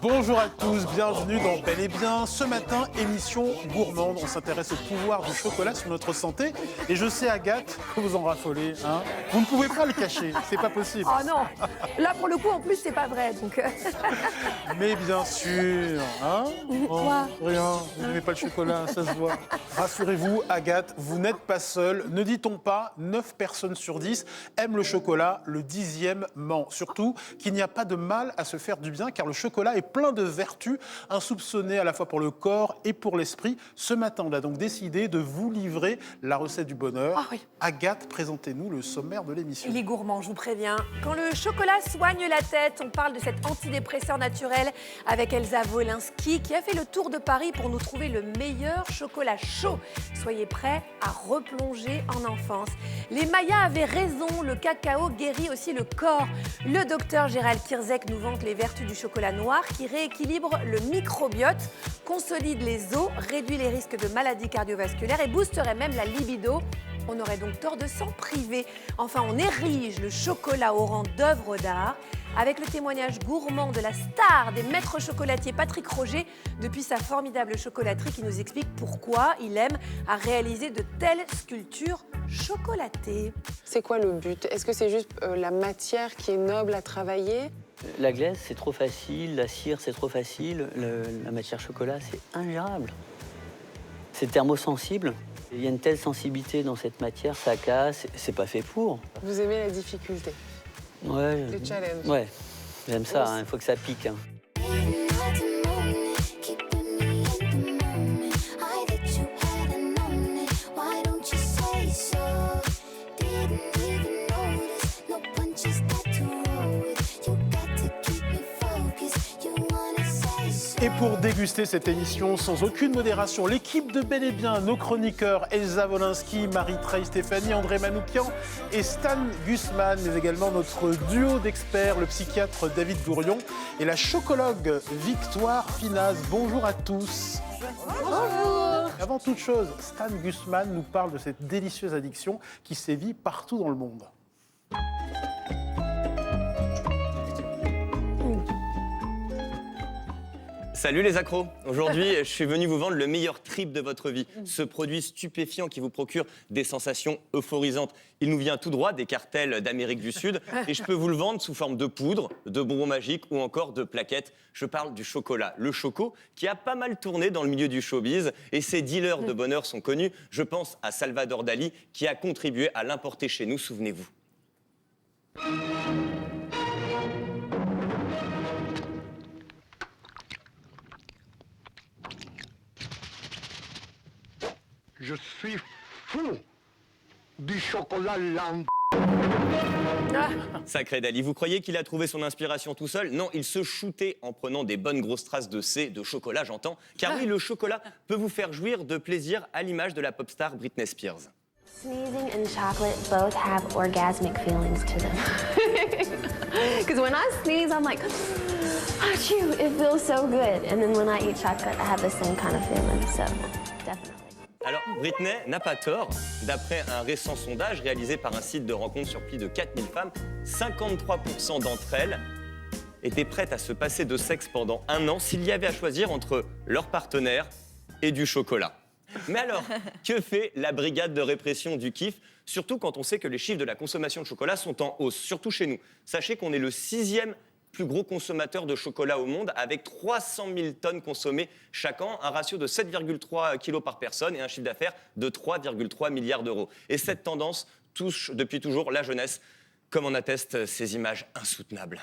Bonjour à tous, bienvenue dans Bel et Bien. Ce matin, émission gourmande. On s'intéresse au pouvoir du chocolat sur notre santé. Et je sais, Agathe, que vous en raffolez. Hein, vous ne pouvez pas le cacher, c'est pas possible. Oh non, là pour le coup, en plus, c'est pas vrai. Donc... Mais bien sûr, hein. Quoi ? Rien, vous n'aimez pas le chocolat, ça se voit. Rassurez-vous, Agathe, vous n'êtes pas seule. Ne dit-on pas, 9 personnes sur 10 aiment le chocolat, le 10e ment. Surtout qu'il n'y a pas de mal à se faire du bien, car le chocolat est plein de vertus insoupçonnées à la fois pour le corps et pour l'esprit. Ce matin, on a donc décidé de vous livrer la recette du bonheur. Ah oui. Agathe, présentez-nous le sommaire de l'émission. Il est gourmand, je vous préviens. Quand le chocolat soigne la tête, on parle de cet antidépresseur naturel avec Elsa Wolinski qui a fait le tour de Paris pour nous trouver le meilleur chocolat chaud. Soyez prêts à replonger en enfance. Les Mayas avaient raison, le cacao guérit aussi le corps. Le docteur Gérald Kierzek nous vante les vertus du chocolat noir qui rééquilibre le microbiote, consolide les os, réduit les risques de maladies cardiovasculaires et boosterait même la libido. On aurait donc tort de s'en priver. Enfin, on érige le chocolat au rang d'œuvre d'art avec le témoignage gourmand de la star des maîtres chocolatiers Patrick Roger depuis sa formidable chocolaterie qui nous explique pourquoi il aime à réaliser de telles sculptures chocolatées. C'est quoi le but? Est-ce que c'est juste la matière qui est noble à travailler? La glaise, c'est trop facile. La cire, c'est trop facile. La matière chocolat, c'est ingérable. C'est thermosensible. Il y a une telle sensibilité dans cette matière, ça casse. C'est pas fait pour. Vous aimez la difficulté? Ouais. Le challenge? Ouais. J'aime ça, il faut que ça pique. Hein. Et pour déguster cette émission sans aucune modération, l'équipe de Bel et Bien, nos chroniqueurs Elsa Wolinski, Marie-Treille Stéphanie, André Manoukian et Stan Gusman, mais également notre duo d'experts, le psychiatre David Gourion et la chocologue Victoire Finaz. Bonjour à tous. Bonjour. Avant toute chose, Stan Gusman nous parle de cette délicieuse addiction qui sévit partout dans le monde. Salut les accros. Aujourd'hui, je suis venu vous vendre le meilleur trip de votre vie. Ce produit stupéfiant qui vous procure des sensations euphorisantes. Il nous vient tout droit des cartels d'Amérique du Sud et je peux vous le vendre sous forme de poudre, de bonbons magiques ou encore de plaquettes. Je parle du chocolat. Le choco qui a pas mal tourné dans le milieu du showbiz et ses dealers de bonheur sont connus. Je pense à Salvador Dali qui a contribué à l'importer chez nous, souvenez-vous. Je suis fou du chocolat lent. Sacré Dali, vous croyez qu'il a trouvé son inspiration tout seul? Non, il se shootait en prenant des bonnes grosses traces de de chocolat, j'entends. Car oui, le chocolat peut vous faire jouir de plaisir à l'image de la pop star Britney Spears. Sneezing and chocolate both have orgasmic feelings to them. Because when I sneeze, I'm like, achoo, it feels so good. And then when I eat chocolate, I have the same kind of feeling, so definitely. Alors, Britney n'a pas tort. D'après un récent sondage réalisé par un site de rencontre sur plus de 4000 femmes, 53% d'entre elles étaient prêtes à se passer de sexe pendant 1 an s'il y avait à choisir entre leur partenaire et du chocolat. Mais alors, que fait la brigade de répression du kiff? Surtout quand on sait que les chiffres de la consommation de chocolat sont en hausse, surtout chez nous. Sachez qu'on est le 6e plus gros consommateur de chocolat au monde, avec 300 000 tonnes consommées chaque an, un ratio de 7,3 kg par personne et un chiffre d'affaires de 3,3 milliards d'euros. Et cette tendance touche depuis toujours la jeunesse, comme en attestent ces images insoutenables.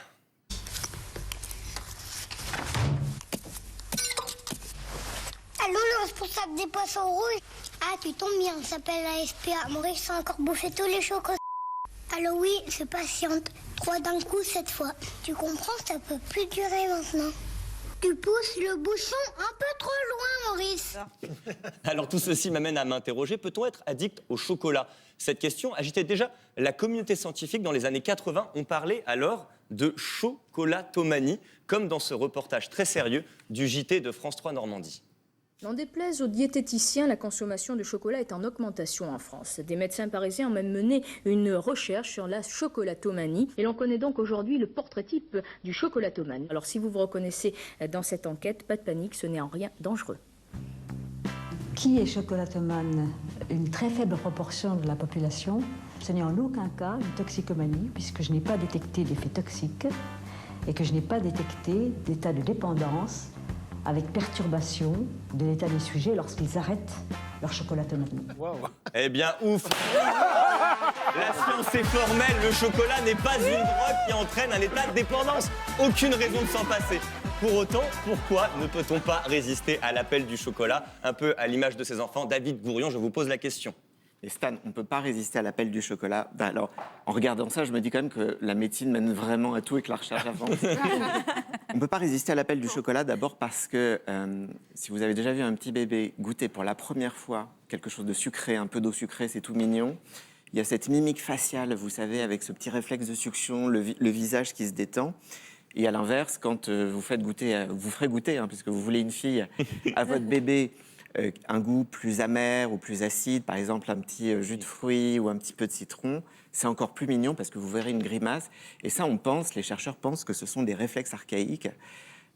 Allô, le responsable des poissons rouges? Ah, tu tombes bien, on s'appelle la SPA. Maurice a encore bouffé tous les chocos. Allô, oui, je patiente. 3 d'un coup cette fois. Tu comprends, ça peut plus durer maintenant. Tu pousses le bouchon un peu trop loin, Maurice. Alors tout ceci m'amène à m'interroger, peut-on être addict au chocolat? Cette question agitait déjà la communauté scientifique dans les années 80. On parlait alors de chocolatomanie, comme dans ce reportage très sérieux du JT de France 3 Normandie. N'en déplaise aux diététiciens, la consommation de chocolat est en augmentation en France. Des médecins parisiens ont même mené une recherche sur la chocolatomanie et l'on connaît donc aujourd'hui le portrait type du chocolatomane. Alors si vous vous reconnaissez dans cette enquête, pas de panique, ce n'est en rien dangereux. Qui est chocolatomane? Une très faible proportion de la population. Ce n'est en aucun cas une toxicomanie puisque je n'ai pas détecté d'effet toxique et que je n'ai pas détecté d'état de dépendance avec perturbation de l'état des sujets lorsqu'ils arrêtent leur chocolatomanie. Wow. Eh bien, ouf. La science est formelle, le chocolat n'est pas une drogue qui entraîne un état de dépendance. Aucune raison de s'en passer. Pour autant, pourquoi ne peut-on pas résister à l'appel du chocolat? Un peu à l'image de ses enfants. David Gourion, je vous pose la question. Et Stan, on ne peut pas résister à l'appel du chocolat. Ben alors, en regardant ça, je me dis quand même que la médecine mène vraiment à tout et que la recherche avance. On ne peut pas résister à l'appel du chocolat, d'abord parce que si vous avez déjà vu un petit bébé goûter pour la première fois quelque chose de sucré, un peu d'eau sucrée, c'est tout mignon. Il y a cette mimique faciale, vous savez, avec ce petit réflexe de succion, le visage qui se détend. Et à l'inverse, quand vous ferez goûter, hein, puisque vous voulez une fille, à votre bébé, un goût plus amer ou plus acide, par exemple un petit jus de fruits ou un petit peu de citron, c'est encore plus mignon parce que vous verrez une grimace. Et ça, les chercheurs pensent que ce sont des réflexes archaïques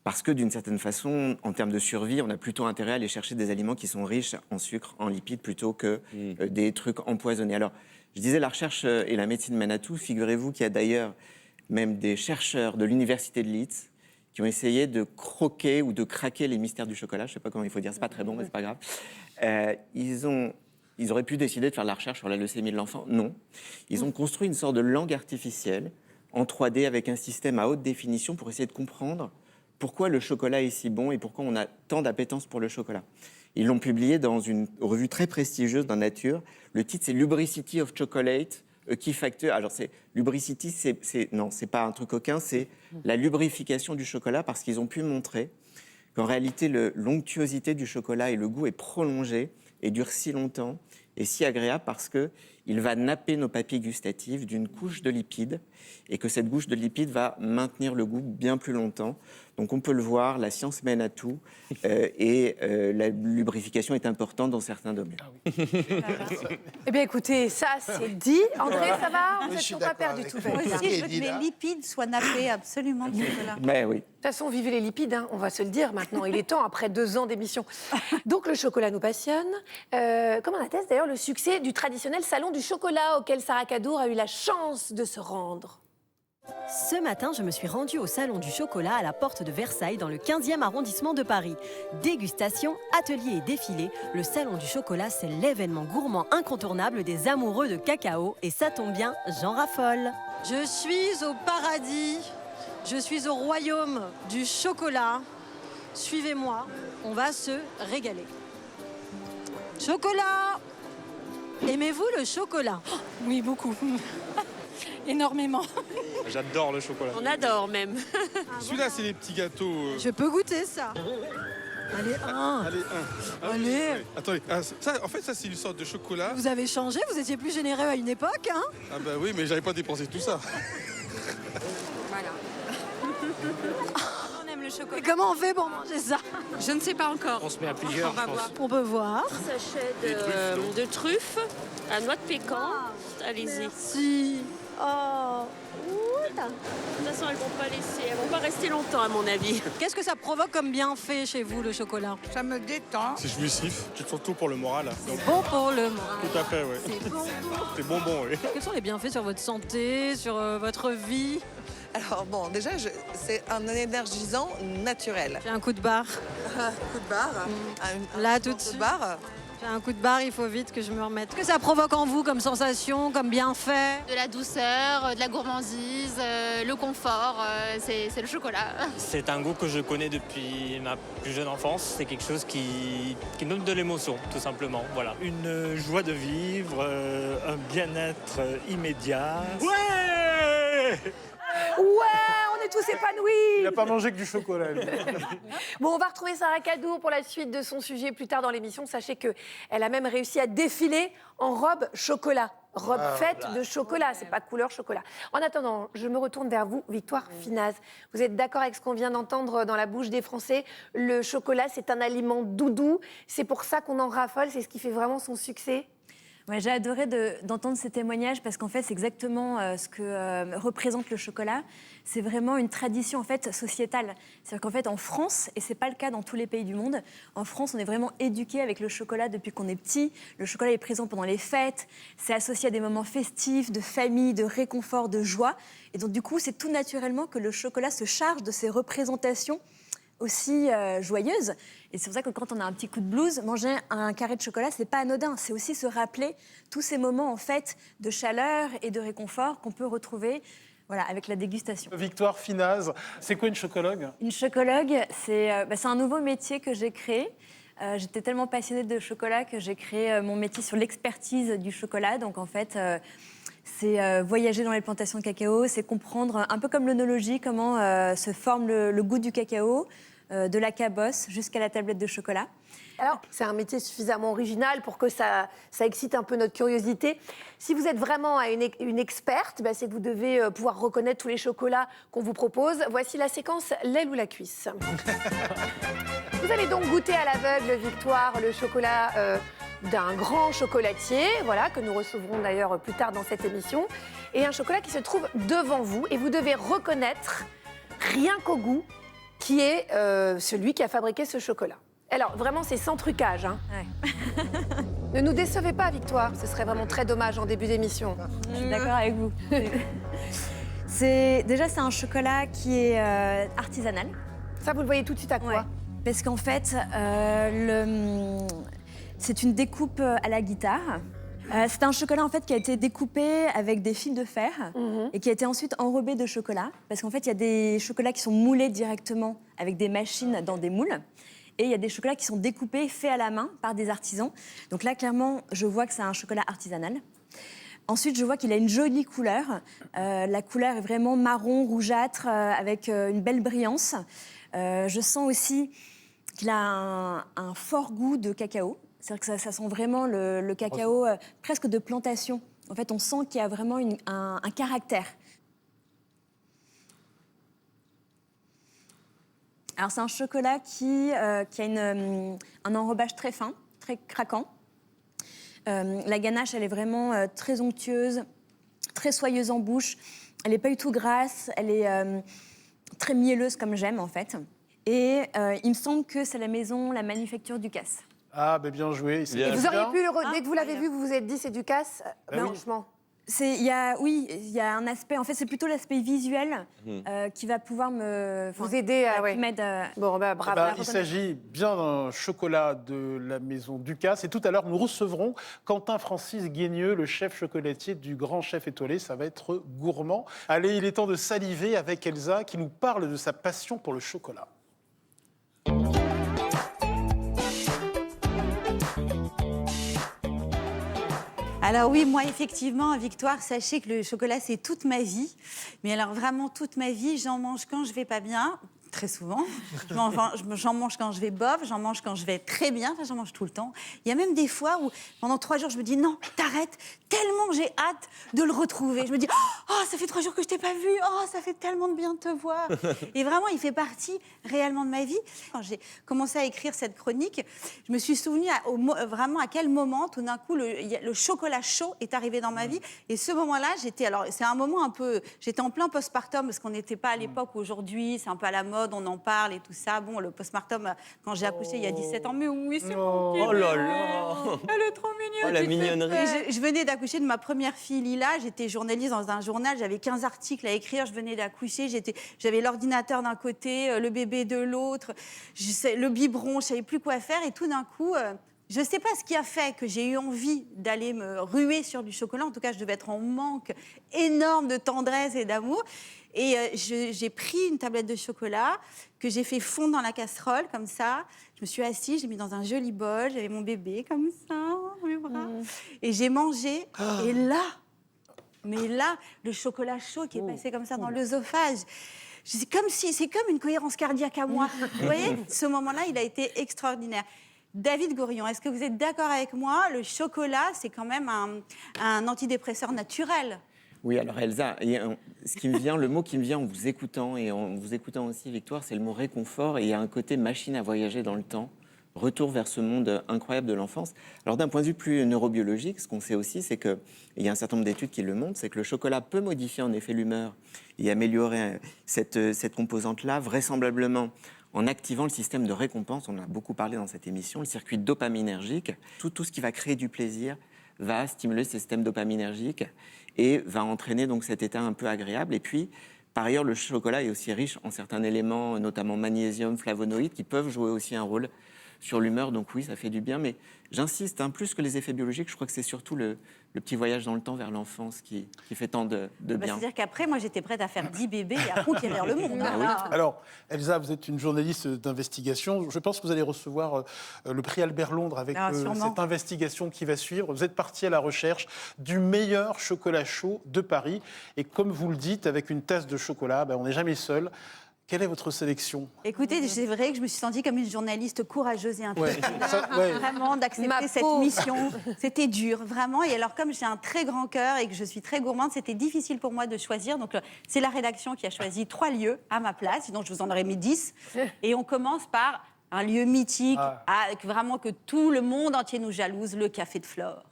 parce que d'une certaine façon, en termes de survie, on a plutôt intérêt à aller chercher des aliments qui sont riches en sucre, en lipides, plutôt que des trucs empoisonnés. Alors, je disais, la recherche et la médecine mènent à tout. Figurez-vous qu'il y a d'ailleurs même des chercheurs de l'université de Leeds qui ont essayé de croquer ou de craquer les mystères du chocolat. Je ne sais pas comment il faut dire, c'est pas très bon, mais c'est pas grave. Ils auraient pu décider de faire de la recherche sur la leucémie de l'enfant. Non. Ils ont construit une sorte de langue artificielle en 3D avec un système à haute définition pour essayer de comprendre pourquoi le chocolat est si bon et pourquoi on a tant d'appétence pour le chocolat. Ils l'ont publié dans une revue très prestigieuse dans Nature. Le titre, c'est Lubricity of Chocolate, a Key Factor. Alors, lubricity, c'est pas un truc coquin, c'est la lubrification du chocolat parce qu'ils ont pu montrer qu'en réalité, l'onctuosité du chocolat et le goût est prolongé et dure si longtemps et si agréable parce qu'il va napper nos papilles gustatives d'une couche de lipides et que cette couche de lipides va maintenir le goût bien plus longtemps. Donc on peut le voir, la science mène à tout et la lubrification est importante dans certains domaines. Eh bien écoutez, ça c'est dit. André, ça va? Vous n'êtes toujours pas perdu tout. Moi aussi, je veux que mes lipides soient nappés absolument de chocolat. Mais oui. De toute façon, vivez les lipides, hein, on va se le dire maintenant. Il est temps, après 2 ans d'émission. Donc le chocolat nous passionne. Comme on atteste d'ailleurs le succès du traditionnel salon du chocolat auquel Sarah Kadour a eu la chance de se rendre. Ce matin, je me suis rendue au Salon du Chocolat à la porte de Versailles, dans le 15e arrondissement de Paris. Dégustation, atelier et défilé, le Salon du Chocolat, c'est l'événement gourmand incontournable des amoureux de cacao. Et ça tombe bien, j'en raffole. Je suis au paradis, je suis au royaume du chocolat. Suivez-moi, on va se régaler. Chocolat! Aimez-vous le chocolat? Oui, beaucoup. Énormément. J'adore le chocolat. On adore même. Celui-là, c'est les petits gâteaux. Je peux goûter ça. Allez, un. Allez, un. Allez. Oui. Attendez, en fait, ça, c'est une sorte de chocolat. Vous avez changé, vous étiez plus généreux à une époque, hein? Ah bah oui, mais j'avais pas dépensé tout ça. Voilà. On aime le chocolat. Et comment on fait pour manger ça? Je ne sais pas encore. On se met à plusieurs, On va voir. On peut voir. Sachet de truffes à noix de pécan. Allez-y. Si. Oh. De toute façon, elles vont pas rester longtemps à mon avis. Qu'est-ce que ça provoque comme bienfait chez vous, le chocolat? Ça me détend. C'est jouissif, surtout pour le moral. C'est bon pour le moral. Tout à fait, oui. C'est bon. C'est bonbon, oui. Quels sont les bienfaits sur votre santé, sur votre vie? Alors bon, déjà, c'est un énergisant naturel. J'ai un coup de barre. Coup de barre. Là, tout de suite. Barre. J'ai un coup de barre, il faut vite que je me remette. Qu'est-ce que ça provoque en vous comme sensation, comme bienfait? De la douceur, de la gourmandise, le confort, c'est le chocolat. C'est un goût que je connais depuis ma plus jeune enfance. C'est quelque chose qui donne de l'émotion, tout simplement. Voilà. Une joie de vivre, un bien-être immédiat. Ouais! Ouais, on est tous épanouis. Il n'a pas mangé que du chocolat. Lui. Bon, on va retrouver Sarah Kadour pour la suite de son sujet plus tard dans l'émission. Sachez qu'elle a même réussi à défiler en robe chocolat. robe faite de chocolat, c'est pas couleur chocolat. En attendant, je me retourne vers vous, Victoire Finaz. Vous êtes d'accord avec ce qu'on vient d'entendre dans la bouche des Français? Le chocolat, c'est un aliment doudou, c'est pour ça qu'on en raffole, c'est ce qui fait vraiment son succès? Ouais, j'ai adoré d'entendre ces témoignages parce qu'en fait, c'est exactement ce que représente le chocolat. C'est vraiment une tradition en fait sociétale. C'est-à-dire qu'en fait, en France, et c'est pas le cas dans tous les pays du monde, en France, on est vraiment éduqué avec le chocolat depuis qu'on est petit. Le chocolat est présent pendant les fêtes. C'est associé à des moments festifs, de famille, de réconfort, de joie. Et donc, du coup, c'est tout naturellement que le chocolat se charge de ces représentations aussi joyeuse. Et c'est pour ça que quand on a un petit coup de blues, manger un carré de chocolat, c'est pas anodin. C'est aussi se rappeler tous ces moments en fait de chaleur et de réconfort qu'on peut retrouver avec la dégustation. Victoire Finaz, c'est quoi une chocologue? Une chocologue, c'est un nouveau métier que j'ai créé. J'étais tellement passionnée de chocolat que j'ai créé mon métier sur l'expertise du chocolat. Donc en fait, c'est voyager dans les plantations de cacao, c'est comprendre, un peu comme l'œnologie, comment se forme le goût du cacao, de la cabosse jusqu'à la tablette de chocolat. Alors, c'est un métier suffisamment original pour que ça excite un peu notre curiosité. Si vous êtes vraiment une experte, c'est que vous devez pouvoir reconnaître tous les chocolats qu'on vous propose. Voici la séquence l'aile ou la cuisse. Vous allez donc goûter à l'aveugle, Victoire, le chocolat d'un grand chocolatier, que nous recevrons d'ailleurs plus tard dans cette émission, et un chocolat qui se trouve devant vous, et vous devez reconnaître, rien qu'au goût, qui est celui qui a fabriqué ce chocolat. Alors, vraiment, c'est sans trucage. Hein. Ouais. Ne nous décevez pas, Victoire. Ce serait vraiment très dommage en début d'émission. Je suis d'accord avec vous. C'est un chocolat qui est artisanal. Ça, vous le voyez tout de suite à quoi? Parce qu'en fait, c'est une découpe à la guitare. C'est un chocolat en fait, qui a été découpé avec des fils de fer et qui a été ensuite enrobé de chocolat. Parce qu'en fait, il y a des chocolats qui sont moulés directement avec des machines dans des moules. Et il y a des chocolats qui sont découpés, faits à la main par des artisans. Donc là, clairement, je vois que c'est un chocolat artisanal. Ensuite, je vois qu'il a une jolie couleur. La couleur est vraiment marron, rougeâtre, avec une belle brillance. Je sens aussi qu'il a un fort goût de cacao. C'est-à-dire que ça sent vraiment le cacao presque de plantation. En fait, on sent qu'il y a vraiment un caractère. Alors, c'est un chocolat qui a un enrobage très fin, très craquant. La ganache, elle est vraiment très onctueuse, très soyeuse en bouche. Elle n'est pas du tout grasse, elle est très mielleuse comme j'aime, en fait. Et il me semble que c'est la manufacture Ducasse. Ah, bien joué. Et vous auriez pu, dès que vous l'avez vu, vous vous êtes dit c'est Ducasse? Franchement. Il y a un aspect, en fait, c'est plutôt l'aspect visuel qui va pouvoir vous aider à... Bon, bravo. Il s'agit bien d'un chocolat de la maison Ducasse. Et tout à l'heure, nous recevrons Quentin-Francis Guigneux, le chef chocolatier du Grand Chef Étoilé. Ça va être gourmand. Allez, il est temps de saliver avec Elsa, qui nous parle de sa passion pour le chocolat. Alors oui, moi effectivement, Victoire, sachez que le chocolat c'est toute ma vie. Mais alors vraiment toute ma vie, j'en mange quand je vais pas bien, très souvent. J'en mange quand je vais bof, j'en mange quand je vais très bien, enfin j'en mange tout le temps. Il y a même des fois où pendant 3 jours je me dis non, t'arrêtes, tellement j'ai hâte de le retrouver. Je me dis oh ça fait 3 jours que je t'ai pas vu, oh ça fait tellement de bien de te voir. Et vraiment il fait partie réellement de ma vie. Quand j'ai commencé à écrire cette chronique, je me suis souvenue vraiment à quel moment tout d'un coup le chocolat chaud est arrivé dans ma vie. Et ce moment-là, c'est un moment un peu, j'étais en plein postpartum parce qu'on n'était pas à l'époque où aujourd'hui, c'est un peu à la mode. On en parle et tout ça. Bon, le postpartum, quand j'ai accouché il y a 17 ans, mais oui, c'est mon petit. Oh là là. Elle est trop mignonne. Oh, la mignonnerie. Je venais d'accoucher de ma première fille, Lila. J'étais journaliste dans un journal. J'avais 15 articles à écrire. Je venais d'accoucher. J'avais l'ordinateur d'un côté, le bébé de l'autre, le biberon. Je savais plus quoi faire. Et tout d'un coup... je ne sais pas ce qui a fait que j'ai eu envie d'aller me ruer sur du chocolat. En tout cas, je devais être en manque énorme de tendresse et d'amour. Et j'ai pris une tablette de chocolat que j'ai fait fondre dans la casserole, comme ça. Je me suis assise, j'ai mis dans un joli bol. J'avais mon bébé, comme ça, dans mes bras. Et j'ai mangé. Et là, le chocolat chaud qui est passé comme ça dans l'œsophage. C'est comme une cohérence cardiaque à moi. Vous voyez, ce moment-là, il a été extraordinaire. David Gourion, est-ce que vous êtes d'accord avec moi? Le chocolat, c'est quand même un antidépresseur naturel. Oui, alors Elsa, le mot qui me vient en vous écoutant, et en vous écoutant aussi, Victoire, c'est le mot réconfort, et il y a un côté machine à voyager dans le temps, retour vers ce monde incroyable de l'enfance. Alors d'un point de vue plus neurobiologique, ce qu'on sait aussi, c'est qu'il y a un certain nombre d'études qui le montrent, c'est que le chocolat peut modifier en effet l'humeur et améliorer cette composante-là, vraisemblablement en activant le système de récompense. On en a beaucoup parlé dans cette émission, le circuit dopaminergique. Tout ce qui va créer du plaisir va stimuler ce système dopaminergique et va entraîner donc cet état un peu agréable. Et puis, par ailleurs, le chocolat est aussi riche en certains éléments, notamment magnésium, flavonoïdes, qui peuvent jouer aussi un rôle sur l'humeur. Donc oui, ça fait du bien. Mais j'insiste, plus que les effets biologiques, je crois que c'est surtout le petit voyage dans le temps vers l'enfance qui fait tant de bien. C'est-à-dire qu'après, moi, j'étais prête à faire 10 bébés et à conquérir le monde. Ah oui. Alors, Elsa, vous êtes une journaliste d'investigation. Je pense que vous allez recevoir le prix Albert Londres avec cette investigation qui va suivre. Vous êtes partie à la recherche du meilleur chocolat chaud de Paris. Et comme vous le dites, avec une tasse de chocolat, on n'est jamais seul. Quelle est votre sélection? Écoutez, c'est vrai que je me suis sentie comme une journaliste courageuse et impliquée. Ouais. Vraiment, d'accepter cette mission. C'était dur, vraiment. Et alors, comme j'ai un très grand cœur et que je suis très gourmande, c'était difficile pour moi de choisir. Donc, c'est la rédaction qui a choisi 3 lieux à ma place. Sinon, je vous en aurais mis 10. Et on commence par un lieu mythique, vraiment que tout le monde entier nous jalouse, le Café de Flore.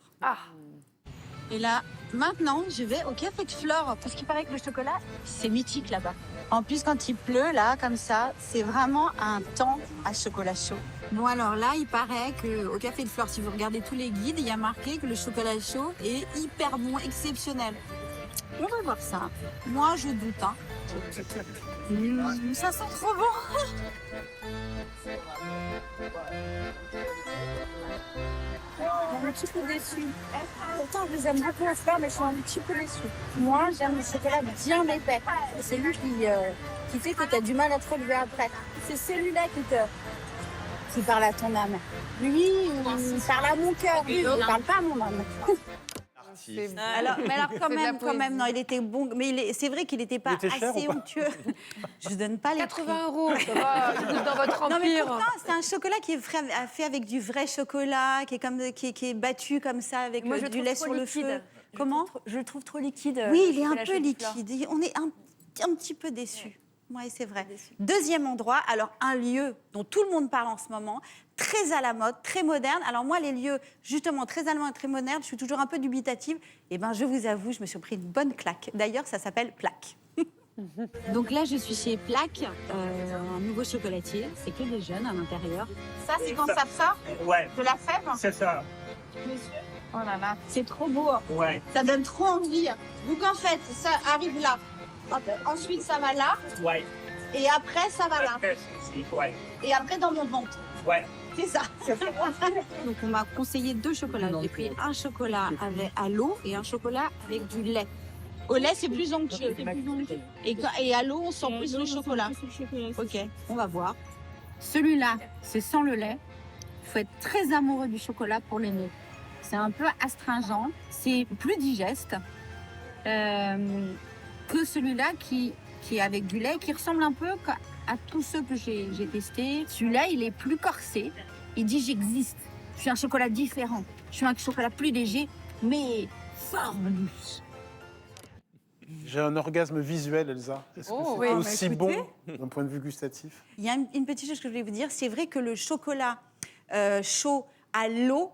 Et là, maintenant, je vais au Café de Flore, parce qu'il paraît que le chocolat, c'est mythique là-bas. En plus, quand il pleut, là, comme ça, c'est vraiment un temps à chocolat chaud. Bon, alors là, il paraît qu'au Café de Flore, si vous regardez tous les guides, il y a marqué que le chocolat chaud est hyper bon, exceptionnel. On va voir ça. Moi, je doute, ça sent trop bon. Je suis un petit peu déçue. Pourtant, je les aime beaucoup à faire, mais je suis un petit peu déçue. Moi, j'aime le chocolat bien épais. C'est lui qui fait que tu as du mal à te relever après. C'est celui-là qui parle à ton âme. Lui, il parle à mon cœur. Il ne parle pas à mon âme. Alors quand même, non, il était bon, mais c'est vrai qu'il n'était pas assez onctueux. Je donne pas les 80 €, ça va, je goûte dans votre empire. Non, mais pourtant, c'est un chocolat qui est fait avec du vrai chocolat, qui est battu comme ça, avec du lait sur le feu. Comment? Je le trouve trop liquide. Oui, il est un peu liquide. On est un petit peu déçus. Oui, c'est vrai. Deuxième endroit, alors un lieu dont tout le monde parle en ce moment, très à la mode, très moderne. Alors moi, les lieux justement très à la mode et très modernes, je suis toujours un peu dubitative. Et je vous avoue, je me suis pris une bonne claque. D'ailleurs, ça s'appelle Plaque. Donc là, je suis chez Plaque, un nouveau chocolatier. C'est que des jeunes à l'intérieur. Ça, c'est quand ça sort de la fève? C'est ça. Monsieur, oh là là, c'est trop beau. Ouais. Ça donne trop envie. Donc en fait, ça arrive là. Ensuite, ça va là. Ouais. Et après, ça va là. Ouais. Et après, dans mon ventre. Ouais. C'est ça. Donc, on m'a conseillé 2 chocolats. J'ai pris un chocolat à l'eau et un chocolat avec du lait. Au lait, c'est plus onctueux. Et à l'eau, on sent plus le chocolat. Ok, on va voir. Celui-là, c'est sans le lait. Il faut être très amoureux du chocolat pour l'aimer. C'est un peu astringent. C'est plus digeste que celui-là qui est avec du lait, qui ressemble un peu à tous ceux que j'ai testés. Celui-là, il est plus corsé. Il dit j'existe. Je suis un chocolat différent. Je suis un chocolat plus léger, mais fort en plus. J'ai un orgasme visuel, Elsa. Est-ce que c'est aussi bon d'un point de vue gustatif? Il y a une petite chose que je voulais vous dire. C'est vrai que le chocolat chaud à l'eau,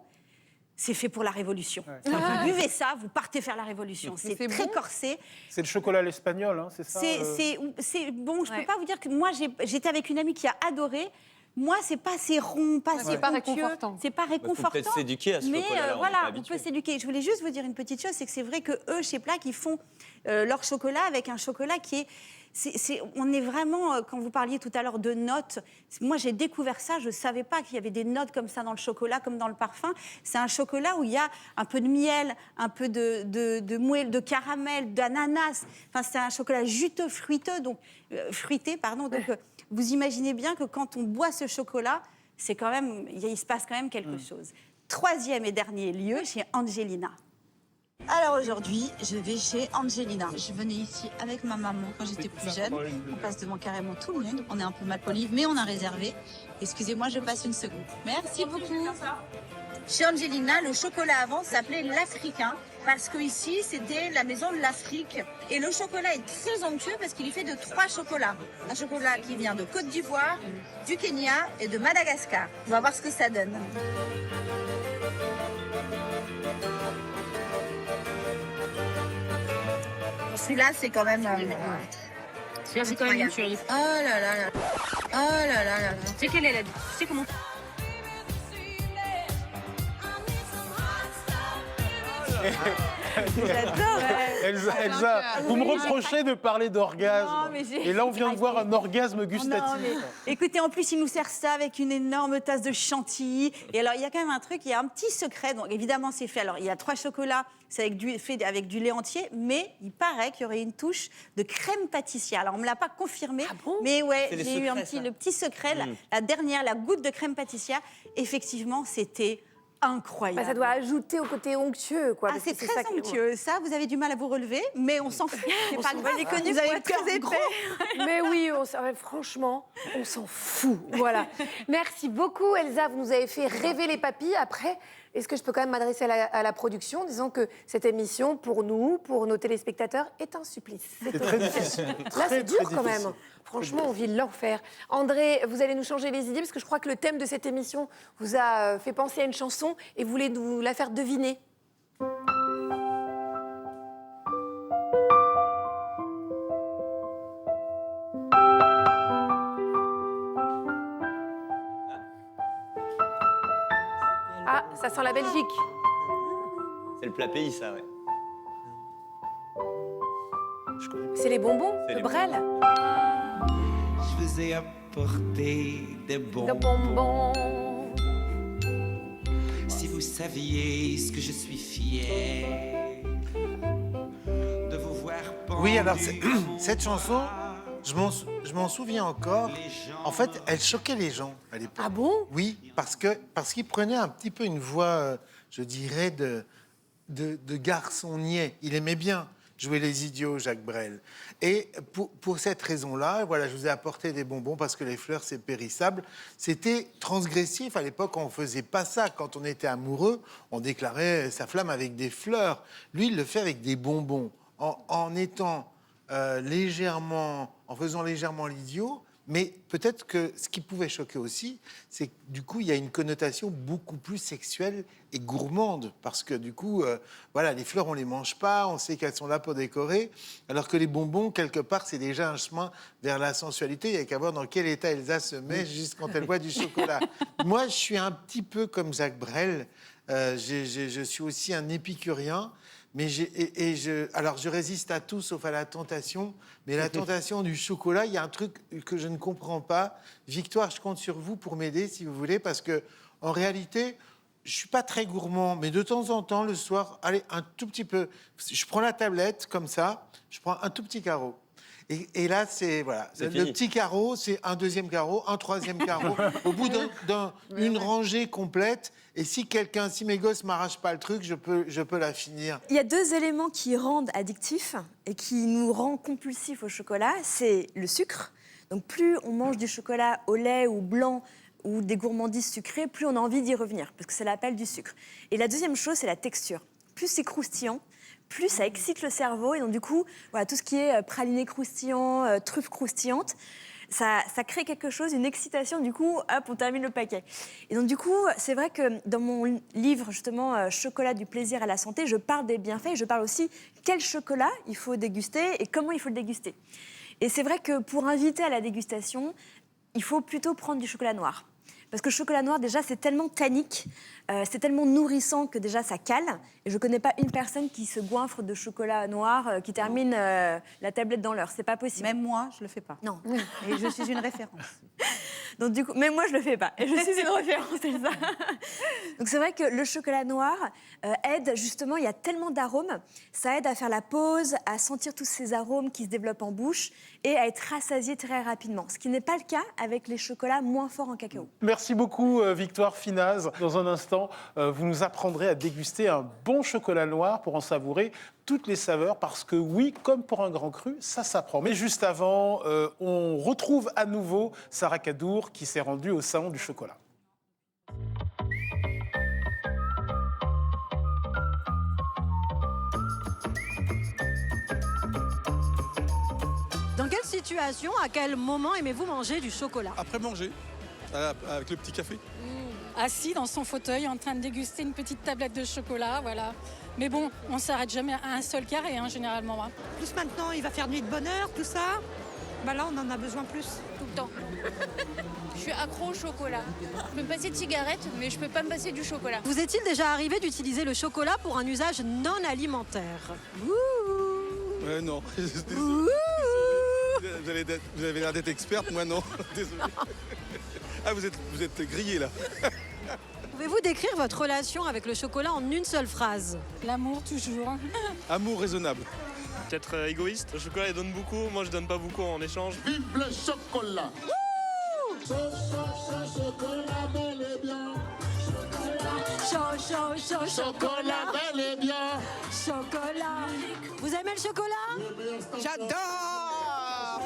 c'est fait pour la révolution. Vous buvez ça, vous partez faire la révolution. C'est très corsé. C'est le chocolat à l'espagnol, c'est ça? C'est bon, je ne peux pas vous dire que moi, j'étais avec une amie qui a adoré. Moi, c'est pas assez rond, pas assez réconfortant. C'est pas réconfortant. On peut peut-être s'éduquer à ce chocolat-là. Voilà, on peut s'éduquer. Je voulais juste vous dire une petite chose, c'est que c'est vrai que eux, chez Plaque, ils font leur chocolat avec un chocolat qui est... on est vraiment, quand vous parliez tout à l'heure de notes, moi j'ai découvert ça, je ne savais pas qu'il y avait des notes comme ça dans le chocolat, comme dans le parfum. C'est un chocolat où il y a un peu de miel, un peu de moelle, de caramel, d'ananas. Enfin, c'est un chocolat juteux, fruité. Donc, vous imaginez bien que quand on boit ce chocolat, c'est quand même, il se passe quand même quelque chose. Troisième et dernier lieu, chez Angelina. Alors aujourd'hui, je vais chez Angelina. Je venais ici avec ma maman quand j'étais plus jeune. On passe devant carrément tout le monde. On est un peu mal poli, mais on a réservé. Excusez-moi, je passe une seconde. Merci beaucoup. Chez Angelina, le chocolat avant s'appelait l'Africain parce que ici, c'était la maison de l'Afrique. Et le chocolat est très onctueux parce qu'il est fait de 3 chocolats. Un chocolat qui vient de Côte d'Ivoire, du Kenya et de Madagascar. On va voir ce que ça donne. Celui-là, c'est quand même... Celui-là, c'est quand même une tuerie. Oh là là là. Oh là là là là. Tu sais quelle est la... Tu sais comment... J'adore. Elsa, vous me reprochez de parler d'orgasme. Non, mais j'ai- Et là, on vient de voir un orgasme gustatif. Non, mais écoutez, en plus, il nous sert ça avec une énorme tasse de chantilly. Et alors, il y a quand même un truc, il y a un petit secret. Donc, évidemment, c'est fait. Alors, il y a 3 chocolats, c'est fait avec du lait entier, mais il paraît qu'il y aurait une touche de crème pâtissière. Alors, on ne me l'a pas confirmé, mais ouais, C'est les j'ai eu secrets, le petit secret, la dernière, la goutte de crème pâtissière. Effectivement, c'était incroyable. Bah, ça doit ajouter au côté onctueux, quoi. Ah, parce que c'est ça très qui- onctueux. Ça, vous avez du mal à vous relever, mais on s'en fout. C'est pas grave. On est connus Vous avez pour le être cœur gros. épais. Mais oui, franchement, on s'en fout. Voilà. Merci beaucoup, Elsa. Vous nous avez fait rêver les papilles. Après, est-ce que je peux quand même m'adresser à la production, disant que cette émission, pour nous, pour nos téléspectateurs, est un supplice. C'est très difficile. Là, Très, c'est dur très quand difficile. même. Franchement, on vit l'enfer. André, vous allez nous changer les idées, parce que je crois que le thème de cette émission vous a fait penser à une chanson et vous voulez nous la faire deviner. Ah, ça sent la Belgique. C'est le plat pays, ça, ouais. C'est les bonbons C'est de les Brel. Je vous ai apporté des De bonbons. bonbons. Si vous saviez ce que je suis fier de vous voir pendu. Oui, alors cette chanson, je m'en souviens encore. En fait, elle choquait les gens à l'époque. Ah bon? Oui, parce qu'il prenait un petit peu une voix, je dirais, de garçon niais. Il aimait bien jouer les idiots, Jacques Brel. Et pour cette raison-là, voilà, je vous ai apporté des bonbons parce que les fleurs, c'est périssable. C'était transgressif. À l'époque, on ne faisait pas ça. Quand on était amoureux, on déclarait sa flamme avec des fleurs. Lui, il le fait avec des bonbons. En étant en faisant légèrement l'idiot, mais peut-être que ce qui pouvait choquer aussi, c'est que du coup, il y a une connotation beaucoup plus sexuelle et gourmande, parce que du coup, voilà, les fleurs, on les mange pas, on sait qu'elles sont là pour décorer, alors que les bonbons, quelque part, c'est déjà un chemin vers la sensualité. Il n'y a qu'à voir dans quel état Elsa se met juste quand elle voit du chocolat. Moi, je suis un petit peu comme Jacques Brel, je suis aussi un épicurien. Mais alors, je résiste à tout sauf à la tentation. Mais la tentation du chocolat, il y a un truc que je ne comprends pas. Victoire, je compte sur vous pour m'aider, si vous voulez, parce que en réalité, je suis pas très gourmand, mais de temps en temps, le soir, allez, un tout petit peu. Je prends la tablette comme ça, je prends un tout petit carreau. Et là, c'est voilà, C'est le fini. petit carreau, c'est un deuxième carreau, un troisième carreau, au bout d'une rangée complète. Et si mes gosses m'arrachent pas le truc, je peux la finir. Il y a 2 éléments qui rendent addictifs et qui nous rendent compulsifs au chocolat. C'est le sucre. Donc plus on mange du chocolat au lait ou blanc ou des gourmandises sucrées, plus on a envie d'y revenir, parce que c'est l'appel du sucre. Et la deuxième chose, c'est la texture. Plus c'est croustillant, plus ça excite le cerveau. Et donc du coup, voilà, tout ce qui est praliné croustillant, truffe croustillante, ça crée quelque chose, une excitation, du coup, hop, on termine le paquet. Et donc, du coup, c'est vrai que dans mon livre, justement, Chocolat du plaisir à la santé, je parle des bienfaits et je parle aussi quel chocolat il faut déguster et comment il faut le déguster. Et c'est vrai que pour inviter à la dégustation, il faut plutôt prendre du chocolat noir. Parce que le chocolat noir, déjà, c'est tellement tannique, c'est tellement nourrissant que déjà, ça cale. Et je ne connais pas une personne qui se goinfre de chocolat noir, qui termine la tablette dans l'heure. C'est pas possible. Même moi, je le fais pas. Non. Et je suis une référence. Donc du coup, même moi je le fais pas. Et je suis une référence, Elsa. Donc c'est vrai que le chocolat noir aide justement, il y a tellement d'arômes, ça aide à faire la pause, à sentir tous ces arômes qui se développent en bouche et à être rassasié très rapidement. Ce qui n'est pas le cas avec les chocolats moins forts en cacao. Merci. Merci beaucoup, Victoire Finaz. Dans un instant, vous nous apprendrez à déguster un bon chocolat noir pour en savourer toutes les saveurs, parce que oui, comme pour un grand cru, ça s'apprend. Mais juste avant, on retrouve à nouveau Sarah Kadour qui s'est rendue au Salon du chocolat. Dans quelle situation, à quel moment aimez-vous manger du chocolat? Après manger, avec le petit café. Assis dans son fauteuil en train de déguster une petite tablette de chocolat, voilà. Mais bon, on ne s'arrête jamais à un seul carré, hein, généralement. Hein. Plus maintenant, il va faire nuit de bonheur, tout ça. Bah là, on en a besoin plus. Tout le temps. Je suis accro au chocolat. Je peux me passer de cigarettes, mais je peux pas me passer du chocolat. Vous est-il déjà arrivé d'utiliser le chocolat pour un usage non alimentaire? Non. Vous avez l'air d'être experte, moi non. Désolé. Ah, vous êtes grillé là. Pouvez-vous décrire votre relation avec le chocolat en une seule phrase? L'amour, toujours. Amour raisonnable. Peut-être égoïste. Le chocolat, il donne beaucoup. Moi, je donne pas beaucoup en échange. Vive le chocolat! Chocolat bel et bien. Chocolat bel et bien. Chocolat. Vous aimez le chocolat? J'adore!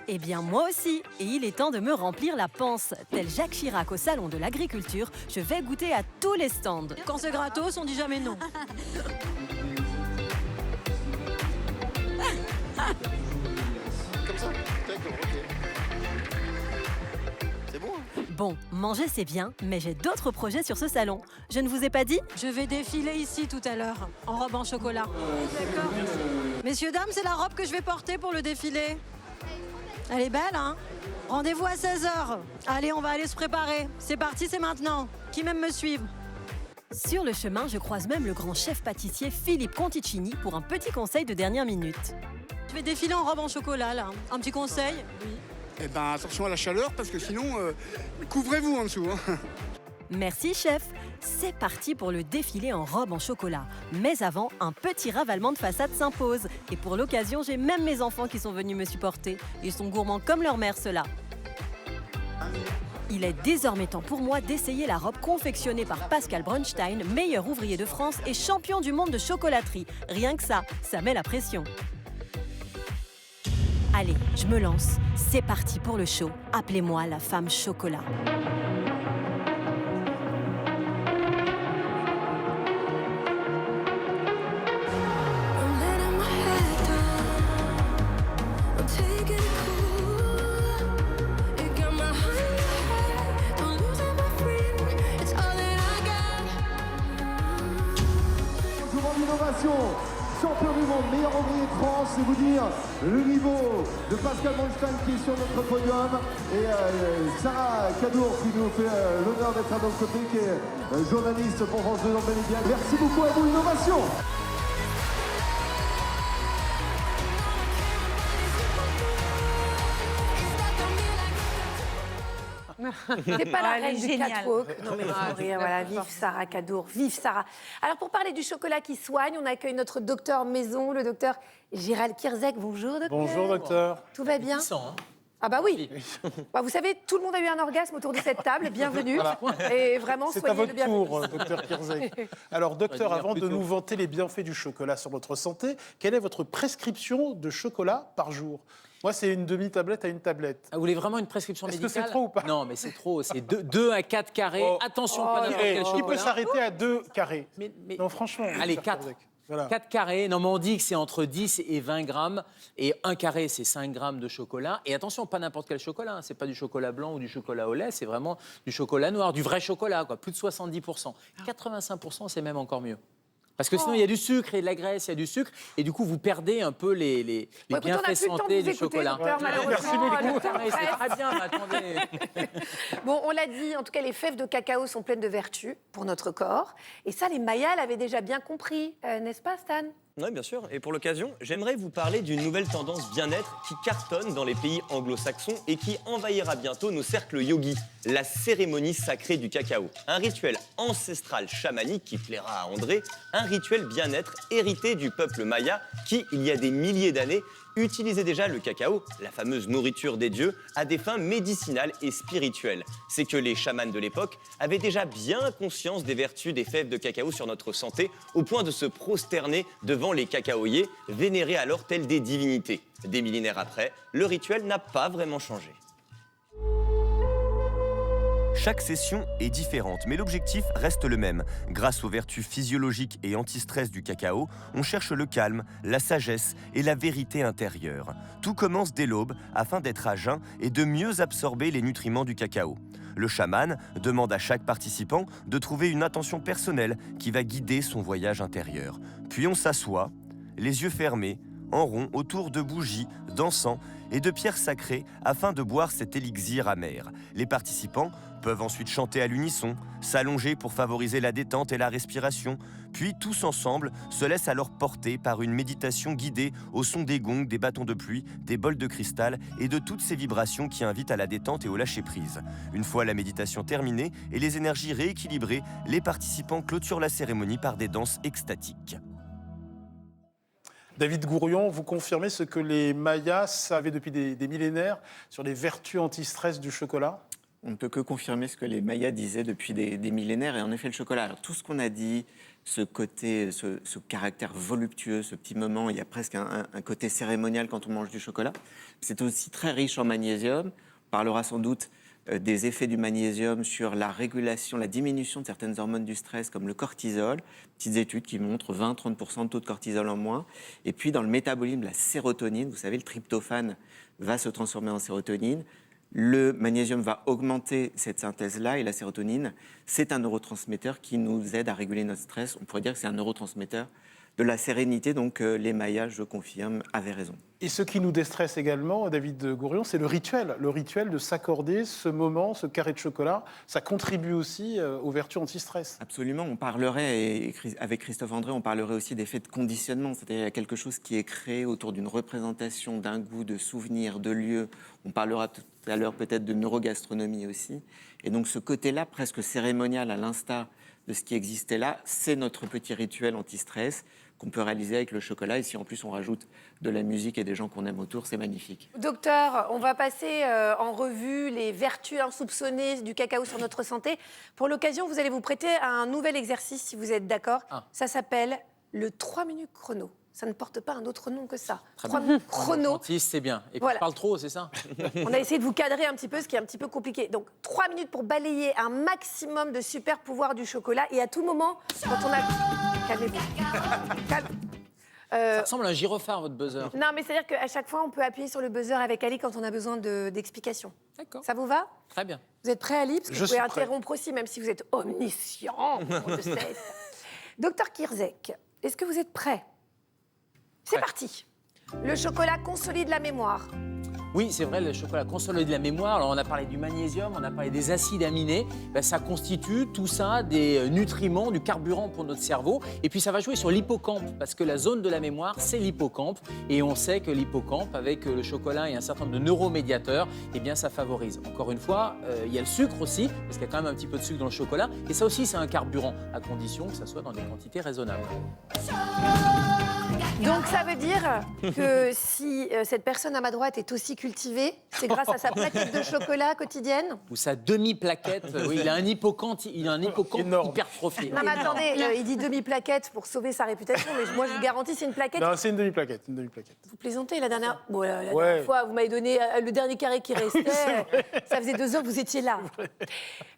Eh bien, moi aussi. Et il est temps de me remplir la panse. Tel Jacques Chirac au Salon de l'Agriculture, je vais goûter à tous les stands. Quand c'est gratos, on dit jamais non. Comme ça? D'accord, ok. C'est bon. Bon, manger c'est bien, mais j'ai d'autres projets sur ce salon. Je ne vous ai pas dit? Je vais défiler ici tout à l'heure, en robe en chocolat. D'accord. Messieurs, dames, c'est la robe que je vais porter pour le défilé. Elle est belle, hein? Rendez-vous à 16h. Allez, on va aller se préparer. C'est parti, c'est maintenant. Qui même me suivre? Sur le chemin, je croise même le grand chef pâtissier Philippe Conticini pour un petit conseil de dernière minute. Je vais défiler en robe en chocolat, là. Un petit conseil? Oui. Eh ben, attention à la chaleur, parce que sinon, couvrez-vous en dessous. Hein. Merci, chef. C'est parti pour le défilé en robe en chocolat. Mais avant, un petit ravalement de façade s'impose. Et pour l'occasion, j'ai même mes enfants qui sont venus me supporter. Ils sont gourmands comme leur mère, ceux-là. Il est désormais temps pour moi d'essayer la robe confectionnée par Pascal Brunstein, meilleur ouvrier de France et champion du monde de chocolaterie. Rien que ça met la pression. Allez, je me lance. C'est parti pour le show. Appelez-moi la femme chocolat. Champion du monde, meilleur ouvrier de France, c'est vous dire le niveau de Pascal Brunstein qui est sur notre podium et Sarah Kadour qui nous fait l'honneur d'être à notre côté, qui est journaliste pour France 2 dans Bel et Bien. Merci beaucoup à vous, Innovation. C'est pas la Elle est reine du géniale. catwalk. Non mais faut rire, voilà, vive Sarah Kadour, vive Sarah. Alors pour parler du chocolat qui soigne, on accueille notre docteur maison, le docteur Gérald Kierzek. Bonjour docteur. Bonjour docteur. Tout va bien? Ah bah oui. Bah, vous savez, tout le monde a eu un orgasme autour de cette table. Bienvenue. Voilà. Et vraiment, C'est à soyez votre le bienvenu. tour, docteur Kierzek. Alors, docteur, avant de nous vanter les bienfaits du chocolat sur votre santé, quelle est votre prescription de chocolat par jour? Moi, c'est une demi-tablette à une tablette. Vous voulez vraiment une prescription Est-ce médicale? que c'est trop ou pas? Non, mais c'est trop. C'est 2 à 4 carrés. Attention, pas n'importe quel chocolat. Il peut s'arrêter à 2 carrés. Mais non, franchement. Allez, docteur 4. Kierzek. Voilà. 4 carrés. Non, mais on dit que c'est entre 10 et 20 grammes. Et 1 carré, c'est 5 grammes de chocolat. Et attention, pas n'importe quel chocolat. Hein. C'est pas du chocolat blanc ou du chocolat au lait. C'est vraiment du chocolat noir, du vrai chocolat, quoi. Plus de 70%. 85%, c'est même encore mieux. Parce que sinon, il y a du sucre et de la graisse, il y a du sucre. Et du coup, vous perdez un peu les bienfaits santé du chocolat. Docteur, Merci beaucoup. C'est très bien, mais attendez. Bon, on l'a dit, en tout cas, les fèves de cacao sont pleines de vertus pour notre corps. Et ça, les Mayas l'avaient déjà bien compris, n'est-ce pas, Stan? Oui, bien sûr. Et pour l'occasion, j'aimerais vous parler d'une nouvelle tendance bien-être qui cartonne dans les pays anglo-saxons et qui envahira bientôt nos cercles yogis, la cérémonie sacrée du cacao. Un rituel ancestral chamanique qui plaira à André, un rituel bien-être hérité du peuple maya qui, il y a des milliers d'années, utilisaient déjà le cacao, la fameuse nourriture des dieux, à des fins médicinales et spirituelles. C'est que les chamans de l'époque avaient déjà bien conscience des vertus des fèves de cacao sur notre santé, au point de se prosterner devant les cacaoyers, vénérés alors tels des divinités. Des millénaires après, le rituel n'a pas vraiment changé. Chaque session est différente, mais l'objectif reste le même. Grâce aux vertus physiologiques et anti-stress du cacao, on cherche le calme, la sagesse et la vérité intérieure. Tout commence dès l'aube afin d'être à jeun et de mieux absorber les nutriments du cacao. Le chaman demande à chaque participant de trouver une intention personnelle qui va guider son voyage intérieur. Puis on s'assoit, les yeux fermés, en rond autour de bougies, d'encens et de pierres sacrées afin de boire cet élixir amer. Les participants peuvent ensuite chanter à l'unisson, s'allonger pour favoriser la détente et la respiration, puis tous ensemble se laissent alors porter par une méditation guidée au son des gongs, des bâtons de pluie, des bols de cristal et de toutes ces vibrations qui invitent à la détente et au lâcher-prise. Une fois la méditation terminée et les énergies rééquilibrées, les participants clôturent la cérémonie par des danses extatiques. David Gourion, vous confirmez ce que les Mayas savaient depuis des millénaires sur les vertus anti-stress du chocolat ? On ne peut que confirmer ce que les Mayas disaient depuis des millénaires. Et en effet, le chocolat, alors tout ce qu'on a dit, ce côté, ce caractère voluptueux, ce petit moment, il y a presque un côté cérémonial quand on mange du chocolat. C'est aussi très riche en magnésium. On parlera sans doute des effets du magnésium sur la régulation, la diminution de certaines hormones du stress comme le cortisol. Petites études qui montrent 20-30% de taux de cortisol en moins. Et puis dans le métabolisme, la sérotonine, vous savez, le tryptophane va se transformer en sérotonine. Le magnésium va augmenter cette synthèse-là et la sérotonine, c'est un neurotransmetteur qui nous aide à réguler notre stress. On pourrait dire que c'est un neurotransmetteur de la sérénité, donc les Mayas, je confirme, avaient raison. Et ce qui nous déstresse également, David Gourion, c'est le rituel de s'accorder ce moment, ce carré de chocolat. Ça contribue aussi aux vertus anti-stress. Absolument, on parlerait, et avec Christophe André, on parlerait aussi d'effets de conditionnement, c'est-à-dire qu'il y a quelque chose qui est créé autour d'une représentation, d'un goût, de souvenirs, de lieux. On parlera tout à l'heure peut-être de neurogastronomie aussi. Et donc ce côté-là, presque cérémonial, à l'instar de ce qui existait là, c'est notre petit rituel anti-stress qu'on peut réaliser avec le chocolat. Et si en plus on rajoute de la musique et des gens qu'on aime autour, c'est magnifique. Docteur, on va passer en revue les vertus insoupçonnées du cacao sur notre santé. Pour l'occasion, vous allez vous prêter à un nouvel exercice, si vous êtes d'accord. Ça s'appelle le 3 minutes chrono. Ça ne porte pas un autre nom que ça. 3 minutes chrono. C'est bien. Et puis Voilà. je parle trop, c'est ça? On a essayé de vous cadrer un petit peu, ce qui est un petit peu compliqué. Donc, 3 minutes pour balayer un maximum de super pouvoirs du chocolat. Et à tout moment, quand on a... Calmez-vous. Calme. Ça ressemble à un gyrophare, votre buzzer. Non, mais c'est-à-dire qu'à chaque fois, on peut appuyer sur le buzzer avec Ali quand on a besoin d'explications. D'accord. Ça vous va? Très bien. Vous êtes prêt, Ali? Parce que Je vous pouvez suis prêt. interrompre aussi, même si vous êtes omniscient. On le sait. Docteur Kirzek, est-ce que vous êtes prêt? C'est parti. Le chocolat consolide la mémoire. Oui, c'est vrai, le chocolat consolide la mémoire. Alors, on a parlé du magnésium, on a parlé des acides aminés. Ben, ça constitue tout ça des nutriments, du carburant pour notre cerveau. Et puis, ça va jouer sur l'hippocampe, parce que la zone de la mémoire, c'est l'hippocampe. Et on sait que l'hippocampe, avec le chocolat et un certain nombre de neuromédiateurs, eh bien, ça favorise. Encore une fois, il y a le sucre aussi, parce qu'il y a quand même un petit peu de sucre dans le chocolat. Et ça aussi, c'est un carburant, à condition que ça soit dans des quantités raisonnables. Donc ça veut dire que si cette personne à ma droite est aussi cultivée, c'est grâce à sa plaquette de chocolat quotidienne? Ou sa demi-plaquette. Oui, il a un hippocampe, hypertrophié. Non mais attendez, il dit demi-plaquette pour sauver sa réputation, mais moi je vous garantis c'est une plaquette. Non, c'est une demi-plaquette. Vous plaisantez, la dernière... Bon, la Ouais. dernière fois, vous m'avez donné le dernier carré qui restait. Ça faisait 2 heures que vous étiez là.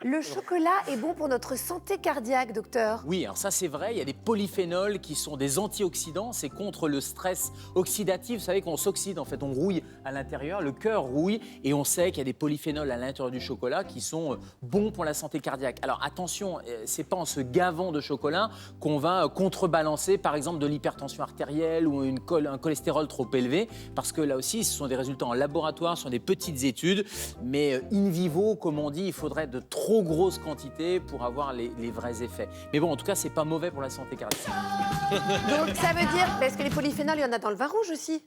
Le chocolat est bon pour notre santé cardiaque, docteur. Oui, alors ça c'est vrai, il y a des polyphénols qui sont des antioxydants, c'est contre le stress oxydatif. Vous savez qu'on s'oxyde, en fait, on rouille à l'intérieur, le cœur rouille, et on sait qu'il y a des polyphénols à l'intérieur du chocolat qui sont bons pour la santé cardiaque. Alors attention, c'est pas en se gavant de chocolat qu'on va contrebalancer, par exemple, de l'hypertension artérielle ou un cholestérol trop élevé, parce que là aussi, ce sont des résultats en laboratoire, ce sont des petites études, mais in vivo, comme on dit, il faudrait de trop grosses quantités pour avoir les vrais effets. Mais bon, en tout cas, c'est pas mauvais pour la santé cardiaque. Donc ça veut dire, parce que les polyphénols, il y en a dans le vin rouge aussi.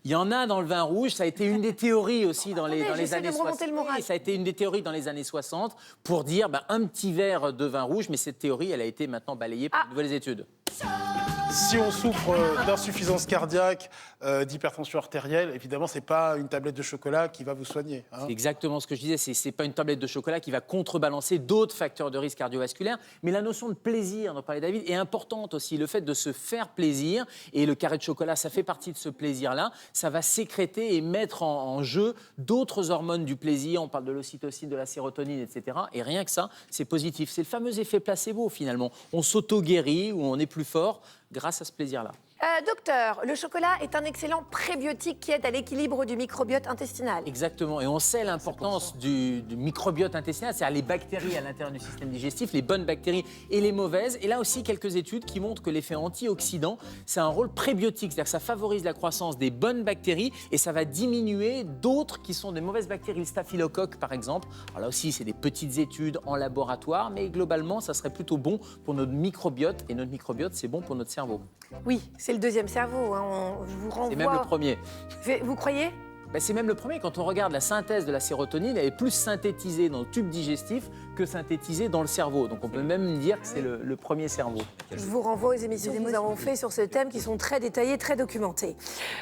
Il y en a dans le vin rouge, ça a été une des théories aussi dans les j'essaie années de me remonter 60. le moral. Oui, ça a été une des théories dans les années 60 pour dire un petit verre de vin rouge, mais cette théorie, elle a été maintenant balayée par de nouvelles études. Si on souffre d'insuffisance cardiaque, d'hypertension artérielle, évidemment, ce n'est pas une tablette de chocolat qui va vous soigner. Hein. C'est exactement ce que je disais, ce n'est pas une tablette de chocolat qui va contrebalancer d'autres facteurs de risque cardiovasculaire, mais la notion de plaisir, dont parlait David, est importante aussi. Le fait de se faire plaisir, et le carré de chocolat, ça fait partie de ce plaisir-là, ça va sécréter et mettre en jeu d'autres hormones du plaisir. On parle de l'ocytocine, de la sérotonine, etc. Et rien que ça, c'est positif. C'est le fameux effet placebo, finalement. On s'auto-guérit ou on est plus fort grâce à ce plaisir-là. Docteur, le chocolat est un excellent prébiotique qui aide à l'équilibre du microbiote intestinal. Exactement, et on sait l'importance du microbiote intestinal, c'est-à-dire les bactéries à l'intérieur du système digestif, les bonnes bactéries et les mauvaises. Et là aussi, quelques études qui montrent que l'effet antioxydant, c'est un rôle prébiotique, c'est-à-dire que ça favorise la croissance des bonnes bactéries et ça va diminuer d'autres qui sont des mauvaises bactéries, le staphylocoque par exemple. Alors là aussi, c'est des petites études en laboratoire, mais globalement, ça serait plutôt bon pour notre microbiote, et notre microbiote, c'est bon pour notre cerveau. Oui, c'est le deuxième cerveau. Hein. Je vous renvoie... C'est même le premier. Vous croyez ? C'est même le premier. Quand on regarde la synthèse de la sérotonine, elle est plus synthétisée dans le tube digestif que synthétisée dans le cerveau. Donc on peut même dire que c'est le premier cerveau. Je vous renvoie aux émissions que nous avons faites sur ce thème qui sont très détaillées, très documentées.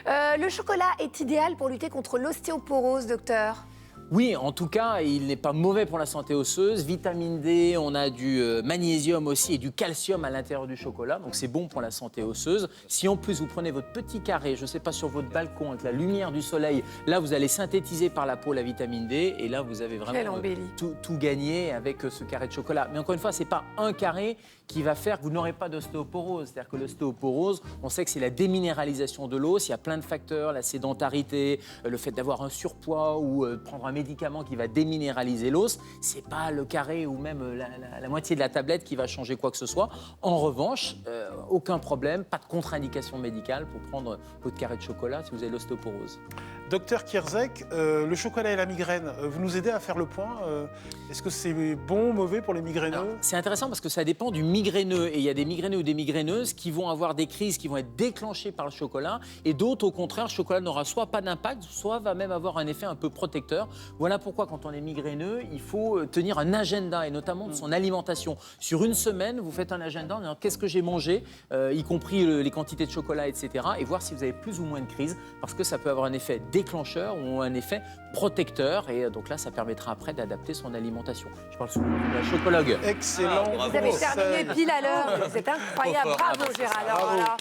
Le chocolat est idéal pour lutter contre l'ostéoporose, docteur ? Oui, en tout cas, il n'est pas mauvais pour la santé osseuse. Vitamine D, on a du magnésium aussi et du calcium à l'intérieur du chocolat, donc c'est bon pour la santé osseuse. Si en plus vous prenez votre petit carré, je ne sais pas, sur votre balcon avec la lumière du soleil, là vous allez synthétiser par la peau la vitamine D et là vous avez vraiment tout gagné avec ce carré de chocolat. Mais encore une fois, ce n'est pas un carré qui va faire que vous n'aurez pas d'ostéoporose. C'est-à-dire que l'ostéoporose, on sait que c'est la déminéralisation de l'os. Il y a plein de facteurs, la sédentarité, le fait d'avoir un surpoids ou prendre un médicament qui va déminéraliser l'os. C'est pas le carré ou même la moitié de la tablette qui va changer quoi que ce soit. En revanche, aucun problème, pas de contre-indication médicale pour prendre votre carré de chocolat si vous avez l'ostéoporose. Docteur Kierzek, le chocolat et la migraine, vous nous aidez à faire le point. Est-ce que c'est bon ou mauvais pour les migraineux ? C'est intéressant parce que ça dépend du migraineux. Et il y a des migraineux ou des migraineuses qui vont avoir des crises qui vont être déclenchées par le chocolat. Et d'autres, au contraire, le chocolat n'aura soit pas d'impact, soit va même avoir un effet un peu protecteur. Voilà pourquoi, quand on est migraineux, il faut tenir un agenda, et notamment de son alimentation. Sur une semaine, vous faites un agenda en disant qu'est-ce que j'ai mangé, y compris les quantités de chocolat, etc. Et voir si vous avez plus ou moins de crises, parce que ça peut avoir un effet déclencheur ou un effet protecteur. Et donc là, ça permettra après d'adapter son alimentation. Je parle souvent de la chocologue. Excellent. Vous avez terminé pile à l'heure. C'est incroyable. Bravo, Gérald. Alors, voilà.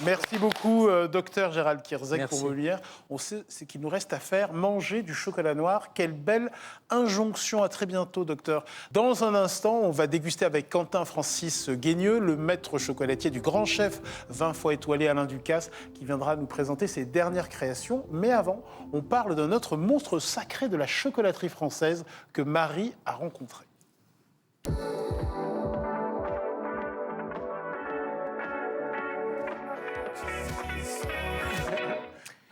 Merci beaucoup, docteur Gérald Kierzek, pour vos lumières. On sait ce qu'il nous reste à faire, manger du chocolat noir. Quelle belle injonction. À très bientôt, docteur. Dans un instant, on va déguster avec Quentin Francis Guigneux, le maître chocolatier du grand chef 20 fois étoilé Alain Ducasse, qui viendra nous présenter ses dernières créations. Mais avant, on parle d'un autre monstre sacré de la chocolaterie française que Marie a rencontré.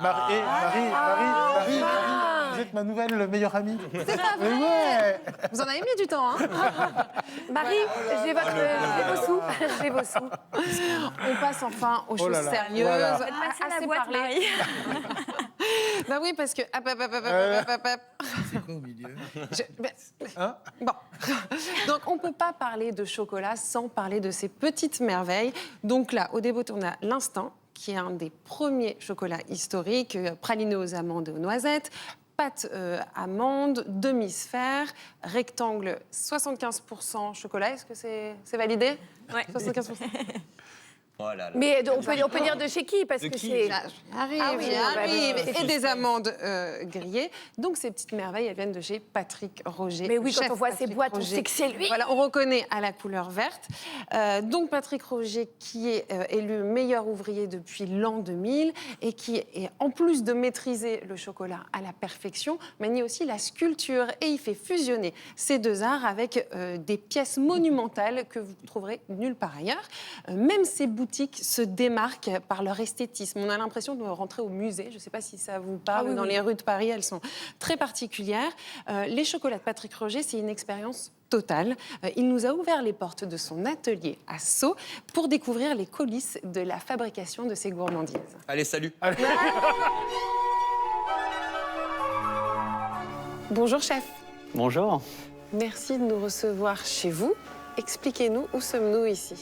Marie, vous êtes ma nouvelle meilleure amie. C'est pas vrai. Ouais. Vous en avez mis du temps, hein. Marie, j'ai vos sous. J'ai vos sous. On passe enfin aux choses sérieuses. Voilà. Assez parlé. Bah oui, parce que... C'est quoi au milieu Bon. Donc, on ne peut pas parler de chocolat sans parler de ces petites merveilles. Donc là, au début, on a l'instant, qui est un des premiers chocolats historiques, praliné aux amandes et aux noisettes, pâte amande, demi-sphère, rectangle 75% chocolat. Est-ce que c'est validé? Ouais. 75%. Oh là là. Mais on peut dire de chez qui parce que c'est... Arrive. Et des amandes grillées. Donc, ces petites merveilles, elles viennent de chez Patrick Roger. Mais oui, quand chef on voit Patrick ces boîtes, on Roger. sait que c'est lui. Voilà, on reconnaît à la couleur verte. Donc, Patrick Roger, qui est élu meilleur ouvrier depuis l'an 2000 et qui, est, en plus de maîtriser le chocolat à la perfection, manie aussi la sculpture. Et il fait fusionner ces deux arts avec des pièces monumentales que vous trouverez nulle part ailleurs. Même ces boutiques se démarquent par leur esthétisme. On a l'impression de rentrer au musée. Je ne sais pas si ça vous parle. Dans les rues de Paris, elles sont très particulières. Les chocolats de Patrick Roger, c'est une expérience totale. Il nous a ouvert les portes de son atelier à Sceaux pour découvrir les coulisses de la fabrication de ces gourmandises. Allez, salut. Bonjour, chef. Bonjour. Merci de nous recevoir chez vous. Expliquez-nous où sommes-nous ici.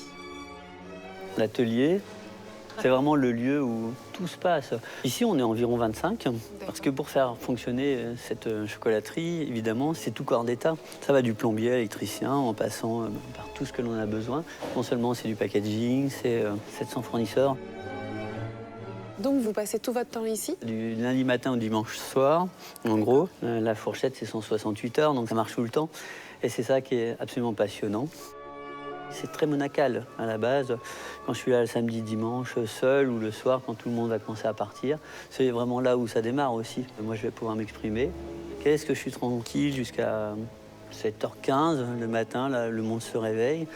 L'atelier, c'est vraiment le lieu où tout se passe. Ici, on est environ 25, parce que pour faire fonctionner cette chocolaterie, évidemment, c'est tout corps d'état. Ça va du plombier à l'électricien, en passant par tout ce que l'on a besoin. Non seulement c'est du packaging, c'est 700 fournisseurs. Donc vous passez tout votre temps ici? Du lundi matin au dimanche soir, en gros. La fourchette, c'est 168 heures, donc ça marche tout le temps. Et c'est ça qui est absolument passionnant. C'est très monacal à la base. Quand je suis là le samedi, dimanche, seul, ou le soir, quand tout le monde va commencer à partir, c'est vraiment là où ça démarre aussi. Moi, je vais pouvoir m'exprimer. Qu'est-ce que je suis tranquille jusqu'à 7h15 le matin, là, le monde se réveille.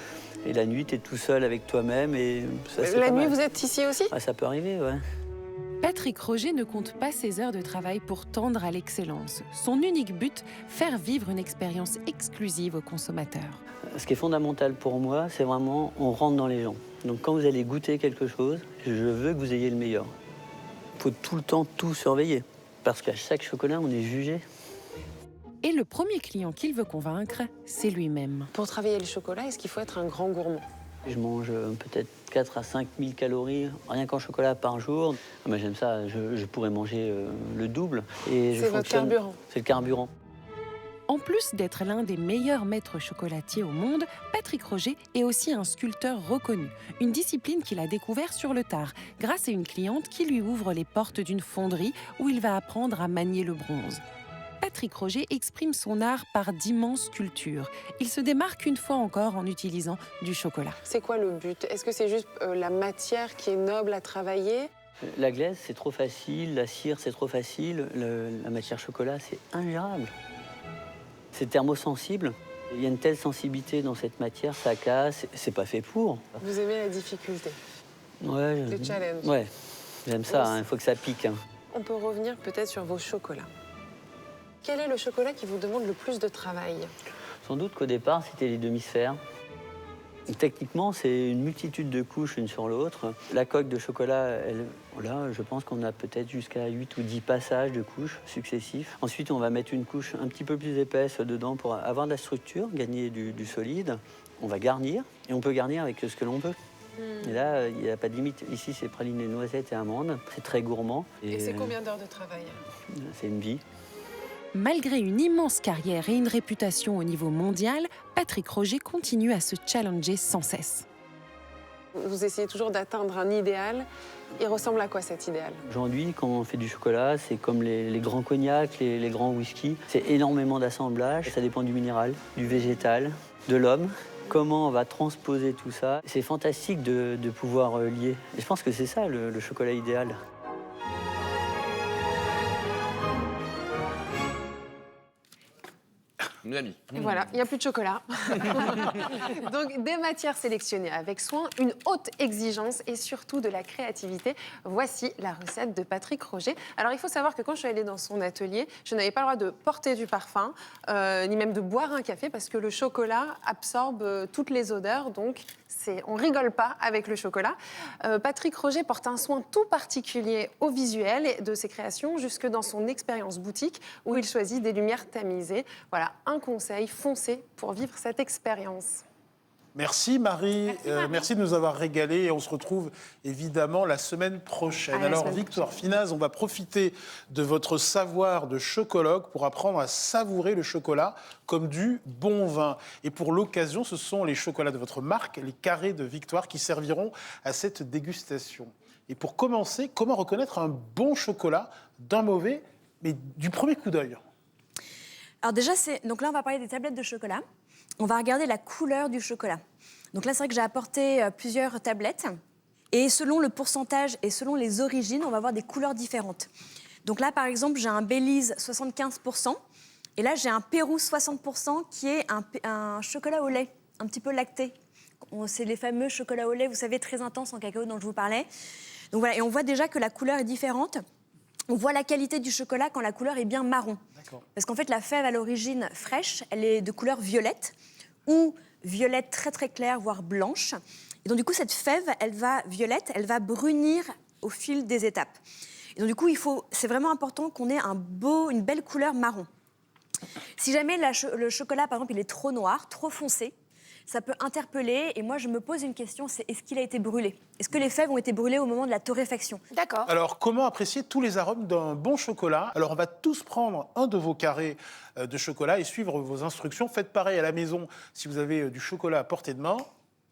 Et la nuit, tu es tout seul avec toi-même. Et ça, c'est La pas nuit, mal. vous êtes ici aussi? Ah, ça peut arriver, ouais. Patrick Roger ne compte pas ses heures de travail pour tendre à l'excellence. Son unique but, faire vivre une expérience exclusive aux consommateurs. Ce qui est fondamental pour moi, c'est vraiment, on rentre dans les gens. Donc quand vous allez goûter quelque chose, je veux que vous ayez le meilleur. Il faut tout le temps tout surveiller, parce qu'à chaque chocolat, on est jugé. Et le premier client qu'il veut convaincre, c'est lui-même. Pour travailler le chocolat, est-ce qu'il faut être un grand gourmand? Je mange peut-être 4 à 5 000 calories, rien qu'en chocolat par jour. Ah, mais j'aime ça, je pourrais manger le double. Et C'est votre carburant? C'est le carburant. En plus d'être l'un des meilleurs maîtres chocolatiers au monde, Patrick Roger est aussi un sculpteur reconnu, une discipline qu'il a découvert sur le tard, grâce à une cliente qui lui ouvre les portes d'une fonderie où il va apprendre à manier le bronze. Patrick Roger exprime son art par d'immenses sculptures. Il se démarque une fois encore en utilisant du chocolat. C'est quoi le but? Est-ce que c'est juste la matière qui est noble à travailler? La glaise, c'est trop facile, la cire, c'est trop facile, la matière chocolat, c'est ingérable. C'est thermosensible. Il y a une telle sensibilité dans cette matière, ça casse, c'est pas fait pour. Vous aimez la difficulté? Ouais, Le challenge? Ouais, j'aime ça, il faut que ça pique. Hein. On peut revenir peut-être sur vos chocolats. Quel est le chocolat qui vous demande le plus de travail? Sans doute qu'au départ, c'était les demi-sphères. Techniquement, c'est une multitude de couches une sur l'autre. La coque de chocolat, là, je pense qu'on a peut-être jusqu'à 8 ou 10 passages de couches successifs. Ensuite, on va mettre une couche un petit peu plus épaisse dedans pour avoir de la structure, gagner du solide. On va garnir, et on peut garnir avec ce que l'on veut. Et là, il n'y a pas de limite. Ici, c'est praliné, noisettes et amandes. C'est très gourmand. Et c'est combien d'heures de travail? C'est une vie. Malgré une immense carrière et une réputation au niveau mondial, Patrick Roger continue à se challenger sans cesse. Vous essayez toujours d'atteindre un idéal. Il ressemble à quoi cet idéal? Aujourd'hui, quand on fait du chocolat, c'est comme les grands cognacs, les grands whisky. C'est énormément d'assemblage. Ça dépend du minéral, du végétal, de l'homme. Comment on va transposer tout ça? C'est fantastique de pouvoir lier. Et je pense que c'est ça le chocolat idéal. Et voilà, il n'y a plus de chocolat. Donc, des matières sélectionnées avec soin, une haute exigence et surtout de la créativité. Voici la recette de Patrick Roger. Alors, il faut savoir que quand je suis allée dans son atelier, je n'avais pas le droit de porter du parfum, ni même de boire un café, parce que le chocolat absorbe toutes les odeurs. Donc, on rigole pas avec le chocolat. Patrick Roger porte un soin tout particulier au visuel de ses créations, jusque dans son expérience boutique, où il choisit des lumières tamisées. Voilà, un conseil, foncez pour vivre cette expérience. Merci Marie, merci de nous avoir régalés et on se retrouve évidemment la semaine prochaine. Alors Victoire Finaz, on va profiter de votre savoir de chocologue pour apprendre à savourer le chocolat comme du bon vin. Et pour l'occasion, ce sont les chocolats de votre marque, les carrés de Victoire, qui serviront à cette dégustation. Et pour commencer, comment reconnaître un bon chocolat d'un mauvais, mais du premier coup d'œil? Alors déjà, donc là, on va parler des tablettes de chocolat. On va regarder la couleur du chocolat. Donc là, c'est vrai que j'ai apporté plusieurs tablettes. Et selon le pourcentage et selon les origines, on va avoir des couleurs différentes. Donc là, par exemple, j'ai un Belize 75%. Et là, j'ai un Pérou 60% qui est un chocolat au lait, un petit peu lacté. C'est les fameux chocolats au lait, vous savez, très intenses en cacao dont je vous parlais. Donc voilà, et on voit déjà que la couleur est différente. On voit la qualité du chocolat quand la couleur est bien marron. Parce qu'en fait, la fève à l'origine fraîche, elle est de couleur violette ou violette très très claire, voire blanche. Et donc du coup, cette fève, elle va brunir au fil des étapes. Et donc du coup, c'est vraiment important qu'on ait une belle couleur marron. Si jamais le chocolat, par exemple, il est trop noir, trop foncé, ça peut interpeller. Et moi, je me pose une question, c'est est-ce qu'il a été brûlé? Est-ce que les fèves ont été brûlées au moment de la torréfaction? D'accord. Alors, comment apprécier tous les arômes d'un bon chocolat? Alors, on va tous prendre un de vos carrés de chocolat et suivre vos instructions. Faites pareil à la maison si vous avez du chocolat à portée de main.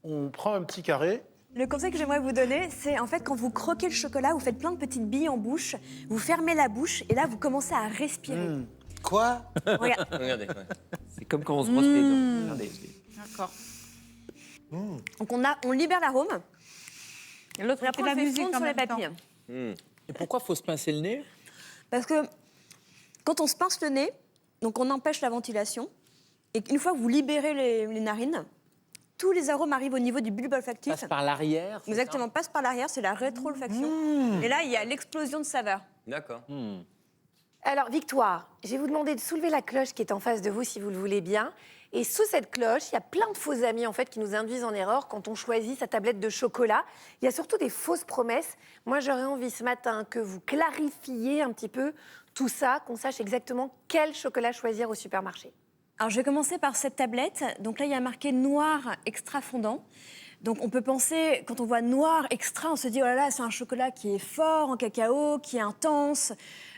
On prend un petit carré. Le conseil que j'aimerais vous donner, c'est en fait quand vous croquez le chocolat, vous faites plein de petites billes en bouche, vous fermez la bouche et là, vous commencez à respirer. Quoi? Regarde. Regardez. C'est comme quand on se brosse les dents. Regardez. D'accord. Donc on libère l'arôme. Et l'autre, Et après, fait de on la fait musique fondre en sur les même temps. papilles. Et pourquoi faut se pincer le nez? Parce que quand on se pince le nez, donc on empêche la ventilation, et une fois que vous libérez les narines, tous les arômes arrivent au niveau du bulbe olfactif. Passe par l'arrière. c'est Exactement, passe par l'arrière, c'est la rétro-olfaction. Et là, il y a l'explosion de saveurs. D'accord. Alors, Victoire, je vais vous demander de soulever la cloche qui est en face de vous, si vous le voulez bien. Et sous cette cloche, il y a plein de faux amis en fait qui nous induisent en erreur quand on choisit sa tablette de chocolat. Il y a surtout des fausses promesses. Moi, j'aurais envie ce matin que vous clarifiez un petit peu tout ça, qu'on sache exactement quel chocolat choisir au supermarché. Alors, je vais commencer par cette tablette. Donc là, il y a marqué noir extra fondant. Donc on peut penser, quand on voit noir extra, on se dit, oh là là, c'est un chocolat qui est fort en cacao, qui est intense.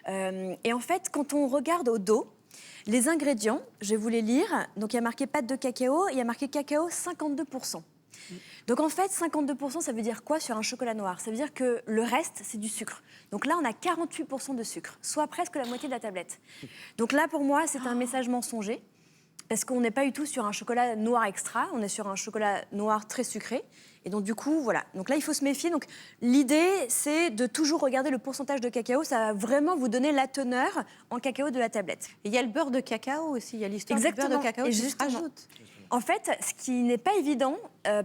Et en fait, quand on regarde au dos, les ingrédients, je vais vous les lire. Donc il y a marqué pâte de cacao, il y a marqué cacao 52%. Donc en fait, 52%, ça veut dire quoi sur un chocolat noir? Ça veut dire que le reste, c'est du sucre. Donc là, on a 48% de sucre, soit presque la moitié de la tablette. Donc là, pour moi, c'est un message mensonger. Parce qu'on n'est pas du tout sur un chocolat noir extra, on est sur un chocolat noir très sucré. Et donc du coup, voilà. Donc là, il faut se méfier. Donc l'idée, c'est de toujours regarder le pourcentage de cacao. Ça va vraiment vous donner la teneur en cacao de la tablette. Et il y a le beurre de cacao aussi. Il y a l'histoire du beurre de cacao Et qui se justement, rajoute. En fait, ce qui n'est pas évident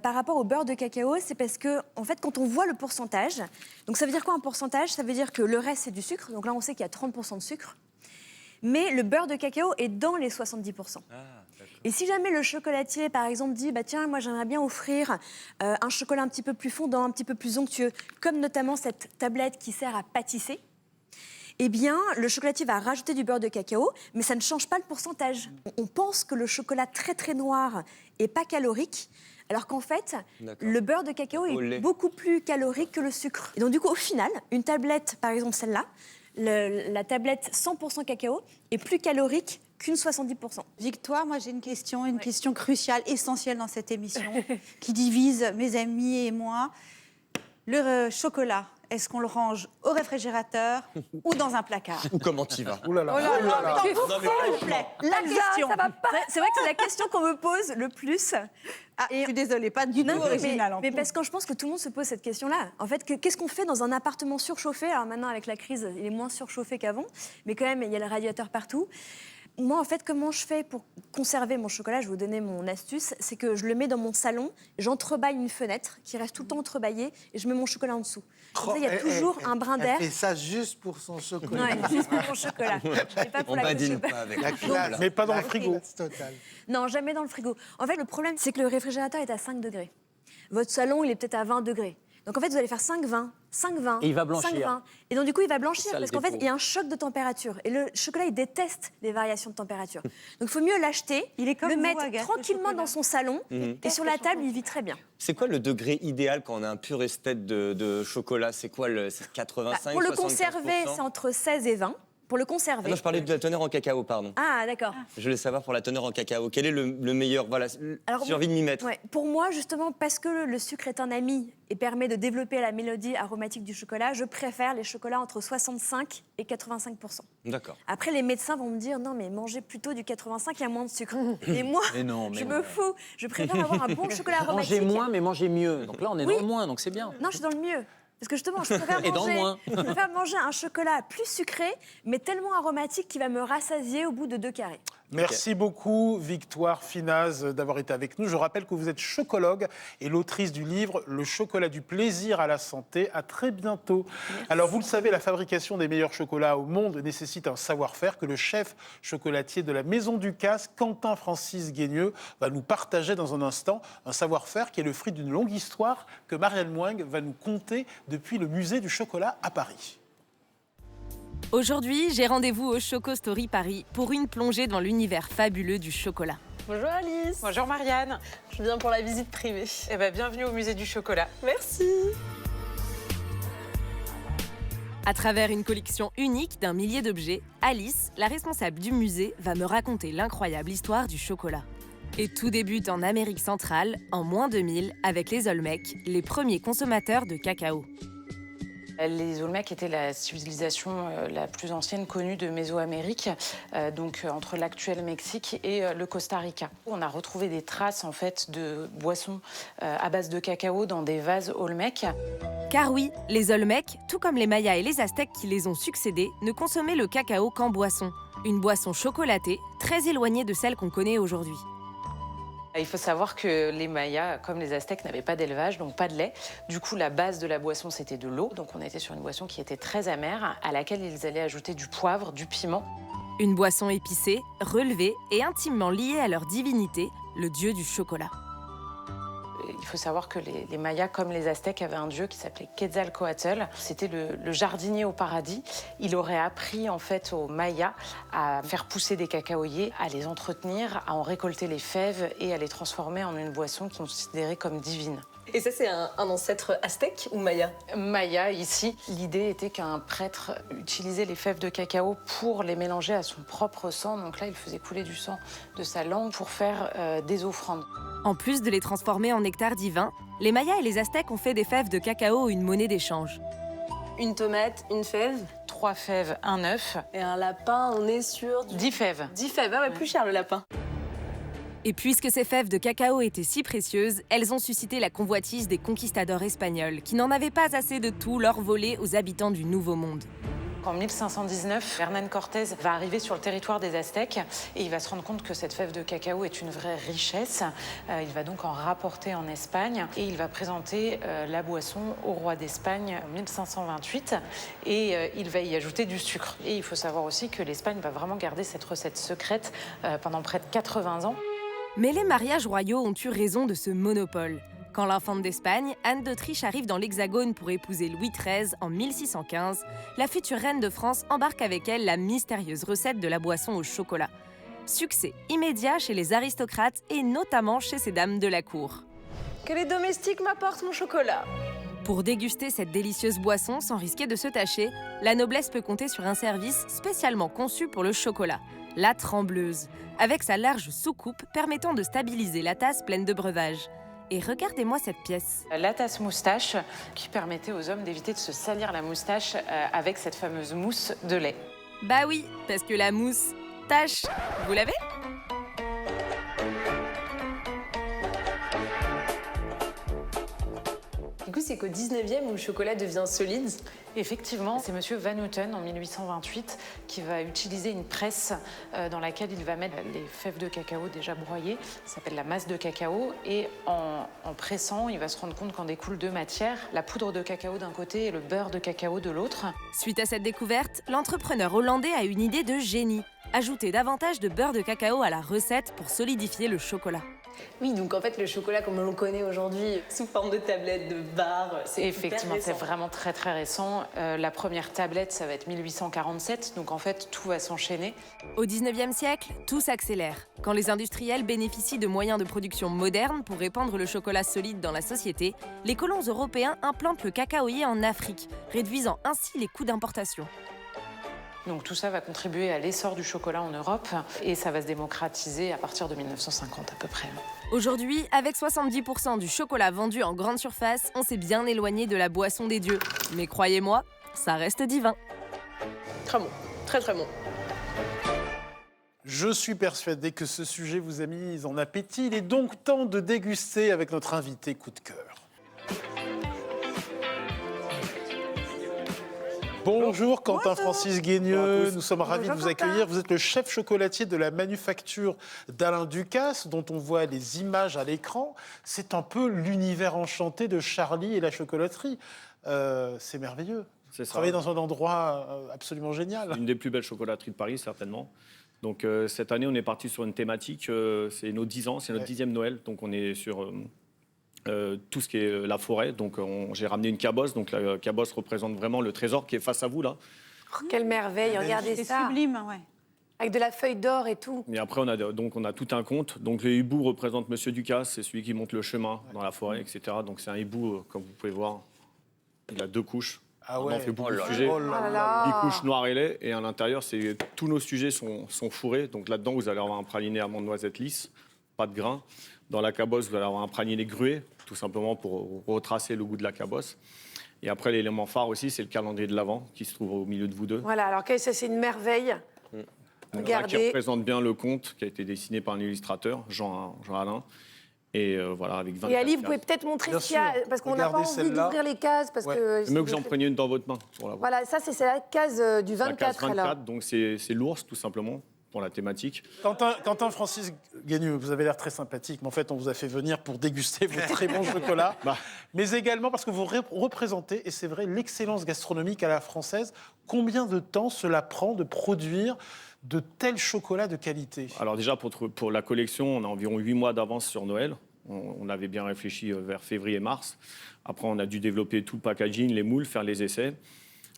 par rapport au beurre de cacao, c'est parce que, en fait, quand on voit le pourcentage, donc ça veut dire quoi un pourcentage? Ça veut dire que le reste, c'est du sucre. Donc là, on sait qu'il y a 30% de sucre. Mais le beurre de cacao est dans les 70%. Et si jamais le chocolatier, par exemple, dit bah, « Tiens, moi, j'aimerais bien offrir un chocolat un petit peu plus fondant, un petit peu plus onctueux, comme notamment cette tablette qui sert à pâtisser », eh bien, le chocolatier va rajouter du beurre de cacao, mais ça ne change pas le pourcentage. On pense que le chocolat très, très noir n'est pas calorique, alors qu'en fait, le beurre de cacao est beaucoup plus calorique que le sucre. Et donc, du coup, au final, une tablette, par exemple celle-là, la tablette 100% cacao est plus calorique qu'une 70%. Victoire, moi j'ai une question cruciale, essentielle dans cette émission, qui divise mes amis et moi. Le chocolat, est-ce qu'on le range au réfrigérateur ou dans un placard? Ou comment tu vas? Ouh là là. Oh là là, Non, mais franchement. La question. C'est vrai que c'est la question qu'on me pose le plus. Ah, je suis désolée, pas du tout original. Mais parce que je pense que tout le monde se pose cette question-là. En fait, qu'est-ce qu'on fait dans un appartement surchauffé? Alors maintenant, avec la crise, il est moins surchauffé qu'avant, mais quand même, il y a le radiateur partout. Moi, en fait, comment je fais pour conserver mon chocolat? Je vais vous donner mon astuce. C'est que je le mets dans mon salon, j'entrebâille une fenêtre qui reste tout le temps entrebâillée et je mets mon chocolat en dessous. Comme ça, il y a toujours un brin d'air. Elle fait ça juste pour son chocolat. Ouais, juste pour mon chocolat. Mais pas pour On la badine caution. pas avec La le classe. chocolat. Mais pas dans La le frigo. classe totale. Non, jamais dans le frigo. En fait, le problème, c'est que le réfrigérateur est à 5 degrés. Votre salon, il est peut-être à 20 degrés. Donc en fait, vous allez faire 5-20, 5-20, Et il va blanchir. 5-20. Et donc du coup, il va blanchir C'est ça, parce le qu'en fait, défaut. il y a un choc de température. Et le chocolat, il déteste les variations de température. Donc il faut mieux l'acheter, comme le vous, mettre Agathe, le tranquillement chocolat. dans son salon. Et sur la table, il vit très bien. C'est quoi le degré idéal quand on a un pur esthète de chocolat? C'est quoi c'est 85, Pour le 75%? conserver, c'est entre 16 et 20. Pour le conserver. Ah non, je parlais de la teneur en cacao, pardon. Ah, d'accord. Je voulais savoir pour la teneur en cacao. Quel est le meilleur? Voilà, j'ai envie de m'y mettre. Ouais, pour moi, justement, parce que le sucre est un ami et permet de développer la mélodie aromatique du chocolat, je préfère les chocolats entre 65 et 85%. D'accord. Après, les médecins vont me dire non, mais mangez plutôt du 85, il y a moins de sucre. Et moi, Mais non, mais je non. me fous. Je préfère avoir un bon chocolat aromatique. Mangez moins, mais mangez mieux. Donc là, on est Oui. dans le moins, donc c'est bien. Non, je suis dans le mieux. Parce que justement, je préfère, Et dans le moins. je préfère manger un chocolat plus sucré, mais tellement aromatique qu'il va me rassasier au bout de 2 carrés. Merci beaucoup, Victoire Finaz, d'avoir été avec nous. Je rappelle que vous êtes chocologue et l'autrice du livre « Le chocolat du plaisir à la santé ». À très bientôt. Merci. Alors, vous le savez, la fabrication des meilleurs chocolats au monde nécessite un savoir-faire que le chef chocolatier de la Maison du Casse, Quentin-Francis Guigneux, va nous partager dans un instant. Un savoir-faire qui est le fruit d'une longue histoire que Marielle Moing va nous conter depuis le musée du chocolat à Paris. Aujourd'hui, j'ai rendez-vous au Choco Story Paris pour une plongée dans l'univers fabuleux du chocolat. Bonjour Alice. Bonjour Marianne. Je viens pour la visite privée. Eh ben, bienvenue au musée du chocolat. Merci. À travers une collection unique d'un millier d'objets, Alice, la responsable du musée, va me raconter l'incroyable histoire du chocolat. Et tout débute en Amérique centrale, en moins 2000, avec les Olmecs, les premiers consommateurs de cacao. Les Olmecs étaient la civilisation la plus ancienne connue de Mésoamérique, donc entre l'actuel Mexique et le Costa Rica. On a retrouvé des traces en fait de boissons à base de cacao dans des vases Olmecs. Car oui, les Olmecs, tout comme les Mayas et les Aztèques qui les ont succédés, ne consommaient le cacao qu'en boisson. Une boisson chocolatée, très éloignée de celle qu'on connaît aujourd'hui. Il faut savoir que les Mayas, comme les Aztèques, n'avaient pas d'élevage, donc pas de lait. Du coup, la base de la boisson, c'était de l'eau. Donc on était sur une boisson qui était très amère, à laquelle ils allaient ajouter du poivre, du piment. Une boisson épicée, relevée et intimement liée à leur divinité, le dieu du chocolat. Il faut savoir que les Mayas, comme les Aztèques, avaient un dieu qui s'appelait Quetzalcoatl. C'était le jardinier au paradis. Il aurait appris en fait aux Mayas à faire pousser des cacaoyers, à les entretenir, à en récolter les fèves et à les transformer en une boisson considérée comme divine. Et ça, c'est un ancêtre aztèque ou maya? Maya, ici. L'idée était qu'un prêtre utilisait les fèves de cacao pour les mélanger à son propre sang. Donc là, il faisait couler du sang de sa langue pour faire des offrandes. En plus de les transformer en nectar divin, les Mayas et les Aztèques ont fait des fèves de cacao une monnaie d'échange. Une tomate, une fève. 3 fèves, un œuf. Et un lapin, on est sur... 10 fèves. 10 fèves, ah ouais, plus cher le lapin. Et puisque ces fèves de cacao étaient si précieuses, elles ont suscité la convoitise des conquistadors espagnols, qui n'en avaient pas assez de tout leur voler aux habitants du Nouveau Monde. En 1519, Hernán Cortés va arriver sur le territoire des Aztèques et il va se rendre compte que cette fève de cacao est une vraie richesse. Il va donc en rapporter en Espagne et il va présenter la boisson au roi d'Espagne en 1528 et il va y ajouter du sucre. Et il faut savoir aussi que l'Espagne va vraiment garder cette recette secrète pendant près de 80 ans. Mais les mariages royaux ont eu raison de ce monopole. Quand l'infante d'Espagne, Anne d'Autriche, arrive dans l'Hexagone pour épouser Louis XIII en 1615, la future reine de France embarque avec elle la mystérieuse recette de la boisson au chocolat. Succès immédiat chez les aristocrates et notamment chez ces dames de la cour. Que les domestiques m'apportent mon chocolat. Pour déguster cette délicieuse boisson sans risquer de se tacher, la noblesse peut compter sur un service spécialement conçu pour le chocolat, la trembleuse, avec sa large soucoupe permettant de stabiliser la tasse pleine de breuvage. Et regardez-moi cette pièce. La tasse moustache qui permettait aux hommes d'éviter de se salir la moustache avec cette fameuse mousse de lait. Bah oui, parce que la mousse tâche. Vous l'avez ? Du coup, c'est qu'au 19e où le chocolat devient solide. Effectivement, c'est monsieur Van Houten en 1828 qui va utiliser une presse dans laquelle il va mettre les fèves de cacao déjà broyées. Ça s'appelle la masse de cacao. Et en pressant, il va se rendre compte qu'en découle deux matières, la poudre de cacao d'un côté et le beurre de cacao de l'autre. Suite à cette découverte, l'entrepreneur hollandais a une idée de génie. Ajouter davantage de beurre de cacao à la recette pour solidifier le chocolat. Oui, donc en fait, le chocolat comme on le connaît aujourd'hui, sous forme de tablette, de barre, c'est effectivement, c'est vraiment très très récent. La première tablette, ça va être 1847, donc en fait, tout va s'enchaîner. Au 19e siècle, tout s'accélère. Quand les industriels bénéficient de moyens de production modernes pour répandre le chocolat solide dans la société, les colons européens implantent le cacaoyer en Afrique, réduisant ainsi les coûts d'importation. Donc tout ça va contribuer à l'essor du chocolat en Europe et ça va se démocratiser à partir de 1950 à peu près. Aujourd'hui, avec 70% du chocolat vendu en grande surface, on s'est bien éloigné de la boisson des dieux. Mais croyez-moi, ça reste divin. Très bon, très très bon. Je suis persuadé que ce sujet vous a mis en appétit. Il est donc temps de déguster avec notre invité coup de cœur. Bonjour Quentin-Francis Guigneux, nous sommes ravis de vous accueillir. Vous êtes le chef chocolatier de la manufacture d'Alain Ducasse, dont on voit les images à l'écran. C'est un peu l'univers enchanté de Charlie et la chocolaterie. C'est merveilleux. C'est ça. Travailler dans un endroit absolument génial. Une des plus belles chocolateries de Paris, certainement. Donc cette année, on est parti sur une thématique, c'est nos 10 ans, c'est notre 10e Noël. Donc on est sur... tout ce qui est la forêt. Donc, j'ai ramené une cabosse. Donc, la cabosse représente vraiment le trésor qui est face à vous, là. Oh, quelle merveille, regardez ça. C'est sublime, ouais. Avec de la feuille d'or et tout. Et après, on a tout un conte. Donc, le hibou représente Monsieur Ducasse, c'est celui qui monte le chemin dans la forêt, etc. Donc, c'est un hibou, comme vous pouvez voir. Il a 2 couches. Ah On ouais. en fait beaucoup de sujets. Oh là là. 10 couches noires et lait. Et à l'intérieur, tous nos sujets sont fourrés. Donc, là-dedans, vous allez avoir un praliné amande noisette lisse, pas de grains. Dans la cabosse, vous allez avoir un praliné grué, tout simplement pour retracer le goût de la cabosse. Et après, l'élément phare aussi, c'est le calendrier de l'Avent qui se trouve au milieu de vous deux. Voilà, alors ça, c'est une merveille. Donc, là, qui représente bien le conte qui a été dessiné par un illustrateur, Jean Alain. Et voilà, avec 24 Et Ali, vous cases. pouvez peut-être montrer Bien ce qu'il y a, sûr. parce qu'on n'a pas Regardez envie celle-là. d'ouvrir les cases. Parce que C'est mieux que j'en preniez une dans votre main. Pour la voir. Voilà, ça, c'est la case du 24, La case 24, alors. donc c'est l'ours, tout simplement, pour la thématique. Quentin Francis Guénieux, vous avez l'air très sympathique, mais en fait, on vous a fait venir pour déguster vos très bons chocolats, mais également parce que vous représentez, et c'est vrai, l'excellence gastronomique à la française. Combien de temps cela prend de produire de tels chocolats de qualité? Alors déjà, pour la collection, on a environ 8 mois d'avance sur Noël. On avait bien réfléchi vers février-mars. Après, on a dû développer tout le packaging, les moules, faire les essais.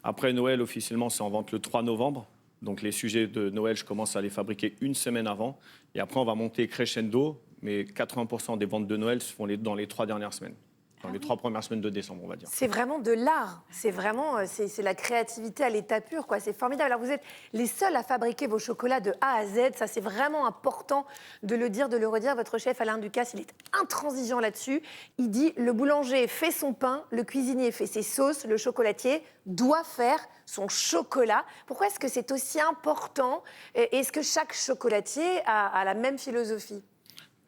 Après Noël, officiellement, c'est en vente le 3 novembre. Donc les sujets de Noël, je commence à les fabriquer une semaine avant. Et après, on va monter crescendo. Mais 80% des ventes de Noël se font dans les 3 dernières semaines. Dans les 3 premières semaines de décembre, on va dire. C'est vraiment de l'art. C'est vraiment c'est la créativité à l'état pur, quoi. C'est formidable. Alors, vous êtes les seuls à fabriquer vos chocolats de A à Z. Ça, c'est vraiment important de le dire, de le redire. Votre chef, Alain Ducasse, il est intransigeant là-dessus. Il dit, le boulanger fait son pain, le cuisinier fait ses sauces, le chocolatier doit faire son chocolat. Pourquoi est-ce que c'est aussi important? Et est-ce que chaque chocolatier a la même philosophie?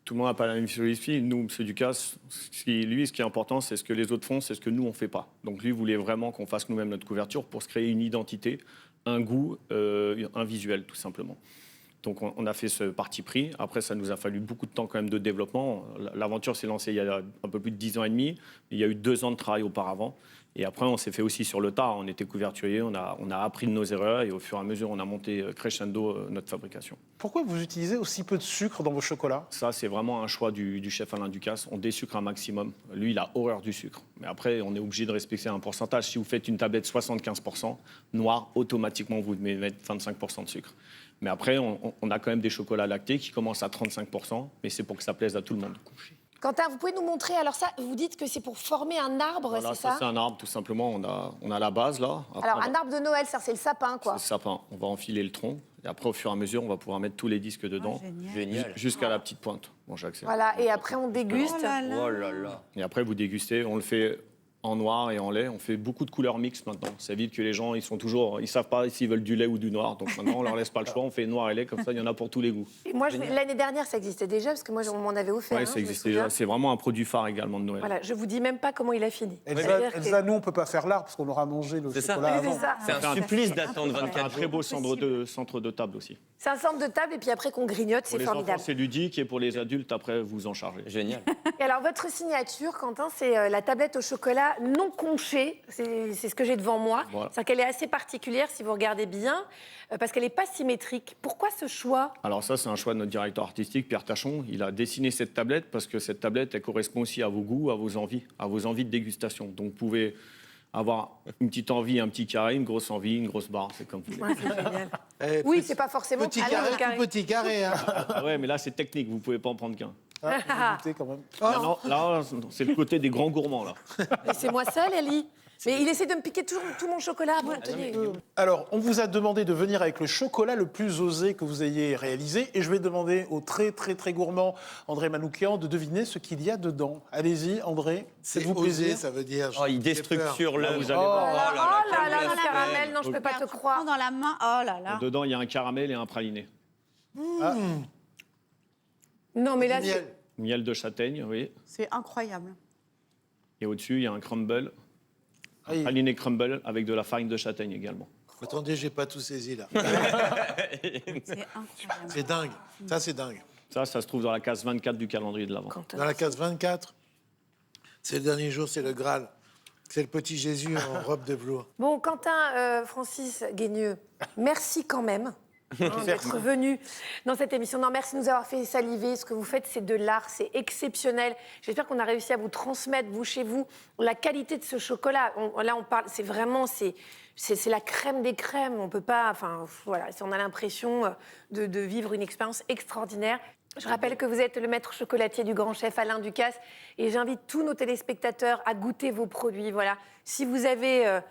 Tout le monde n'a pas la même philosophie. Nous, M. Ducasse, ce qui est important, c'est ce que les autres font, c'est ce que nous, on ne fait pas. Donc lui voulait vraiment qu'on fasse nous-mêmes notre couverture pour se créer une identité, un goût, un visuel, tout simplement. Donc on a fait ce parti pris. Après, ça nous a fallu beaucoup de temps quand même de développement. L'aventure s'est lancée il y a un peu plus de 10 ans et demi. Il y a eu 2 ans de travail auparavant. Et après, on s'est fait aussi sur le tas. On était couverturier, on a appris de nos erreurs et au fur et à mesure, on a monté crescendo notre fabrication. Pourquoi vous utilisez aussi peu de sucre dans vos chocolats? Ça, c'est vraiment un choix du chef Alain Ducasse. On désucre un maximum. Lui, il a horreur du sucre. Mais après, on est obligé de respecter un pourcentage. Si vous faites une tablette 75% noire, automatiquement, vous devez mettre 25% de sucre. Mais après, on a quand même des chocolats lactés qui commencent à 35%, mais c'est pour que ça plaise à tout le monde. Quentin, vous pouvez nous montrer, alors ça, vous dites que c'est pour former un arbre, Voilà, c'est ça? C'est un arbre, tout simplement. On a la base, là. Après, Alors, un arbre de Noël, ça, c'est le sapin, quoi. c'est le sapin. On va enfiler le tronc. Et après, au fur et à mesure, on va pouvoir mettre tous les disques dedans. Génial. Jusqu'à la petite pointe. Bon, j'accélère. Voilà, et après, on déguste. Oh là là. Et après, vous dégustez. On le fait en noir et en lait. On fait beaucoup de couleurs mixtes maintenant. Ça évite que les gens, ils savent pas s'ils veulent du lait ou du noir. Donc maintenant, on leur laisse pas le choix. On fait noir et lait, comme ça, il y en a pour tous les goûts. Et moi, l'année dernière, ça existait déjà, parce que moi, on m'en avait offert. Oui, hein, ça je me existait souviens. déjà. C'est vraiment un produit phare également de Noël. Voilà, je vous dis même pas comment il a fini. Elsa, nous, on peut pas faire l'art parce qu'on aura mangé le chocolat avant. C'est un supplice d'attendre 24 jours. Un très beau centre de table aussi. C'est un centre de table, et puis après qu'on grignote, Pour c'est les formidable. enfants, c'est ludique, et pour les adultes, après, vous en chargez. Génial. Et alors, votre signature, Quentin, c'est la tablette au chocolat non conchée. C'est ce que j'ai devant moi. Voilà. C'est qu'elle est assez particulière, si vous regardez bien, parce qu'elle n'est pas symétrique. Pourquoi ce choix? Alors ça, c'est un choix de notre directeur artistique, Pierre Tachon. Il a dessiné cette tablette parce que cette tablette, elle correspond aussi à vos goûts, à vos envies de dégustation. Donc vous pouvez avoir une petite envie, un petit carré, une grosse envie, une grosse barre, c'est comme vous voulez. Ouais, c'est génial. Oui, c'est pas forcément Petit allez, carré, le carré. tout petit carré. Hein. Ouais, mais là, c'est technique, vous pouvez pas en prendre qu'un. Ah, vous goûtez quand même. Non, là, c'est le côté des grands gourmands, là. Laissez-moi ça, Lali. Mais il essaie de me piquer tout mon chocolat. Bon, tenez. Alors, on vous a demandé de venir avec le chocolat le plus osé que vous ayez réalisé. Et je vais demander au très, très, très gourmand André Manoukian de deviner ce qu'il y a dedans. Allez-y, André. C'est faites-vous osé, plaisir. ça veut dire. Oh, il déstructure l'œuf. Vous allez voir. Oh là là, le caramel, non, je peux pas te croire. Dans la main, oh là là. Dedans, il y a un caramel et un praliné. Non, mais là, Miel. Miel de châtaigne, oui. C'est incroyable. Et au-dessus, il y a un crumble. Un praliné crumble avec de la farine de châtaigne également. Attendez, j'ai pas tout saisi là. C'est incroyable. C'est dingue. Ça, c'est dingue. Ça se trouve dans la case 24 du calendrier de l'Avent. Dans la case 24, c'est le dernier jour, c'est le Graal. C'est le petit Jésus en robe de velours. Bon, Quentin Francis Guénieux, merci quand même d'être venu dans cette émission. Non, merci de nous avoir fait saliver. Ce que vous faites, c'est de l'art, c'est exceptionnel. J'espère qu'on a réussi à vous transmettre, vous, chez vous, la qualité de ce chocolat. Là, on parle, c'est vraiment, c'est la crème des crèmes. On peut pas, enfin voilà, on a l'impression de vivre une expérience extraordinaire. Je rappelle que vous êtes le maître chocolatier du grand chef Alain Ducasse et j'invite tous nos téléspectateurs à goûter vos produits. Voilà, si vous avez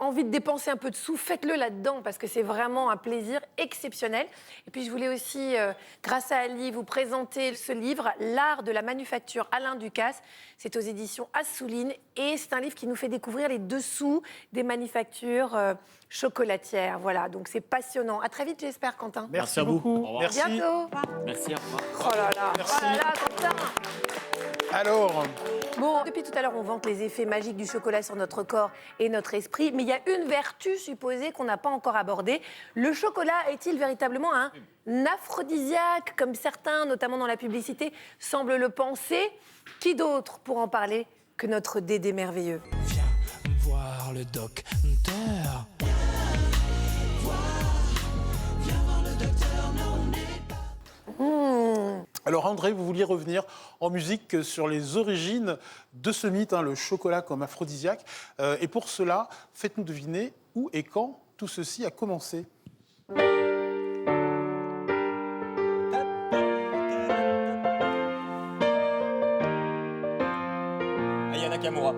envie de dépenser un peu de sous, faites-le là-dedans parce que c'est vraiment un plaisir exceptionnel. Et puis je voulais aussi, grâce à Ali, vous présenter ce livre, L'art de la manufacture Alain Ducasse. C'est aux éditions Assouline et c'est un livre qui nous fait découvrir les dessous des manufactures chocolatières. Voilà, donc c'est passionnant. À très vite, j'espère, Quentin. Merci beaucoup. Au revoir. Merci. À bientôt. Merci, au revoir. Oh là là, Merci. oh là là, Quentin. Alors, Bon, depuis tout à l'heure, on vante les effets magiques du chocolat sur notre corps et notre esprit, mais il y a une vertu supposée qu'on n'a pas encore abordée. Le chocolat est-il véritablement un aphrodisiaque, comme certains, notamment dans la publicité, semblent le penser? Qui d'autre pour en parler que notre Dédé merveilleux? Voir le docteur. Alors André, vous vouliez revenir en musique sur les origines de ce mythe, le chocolat comme aphrodisiaque. Et pour cela, faites-nous deviner où et quand tout ceci a commencé. Aya Nakamura.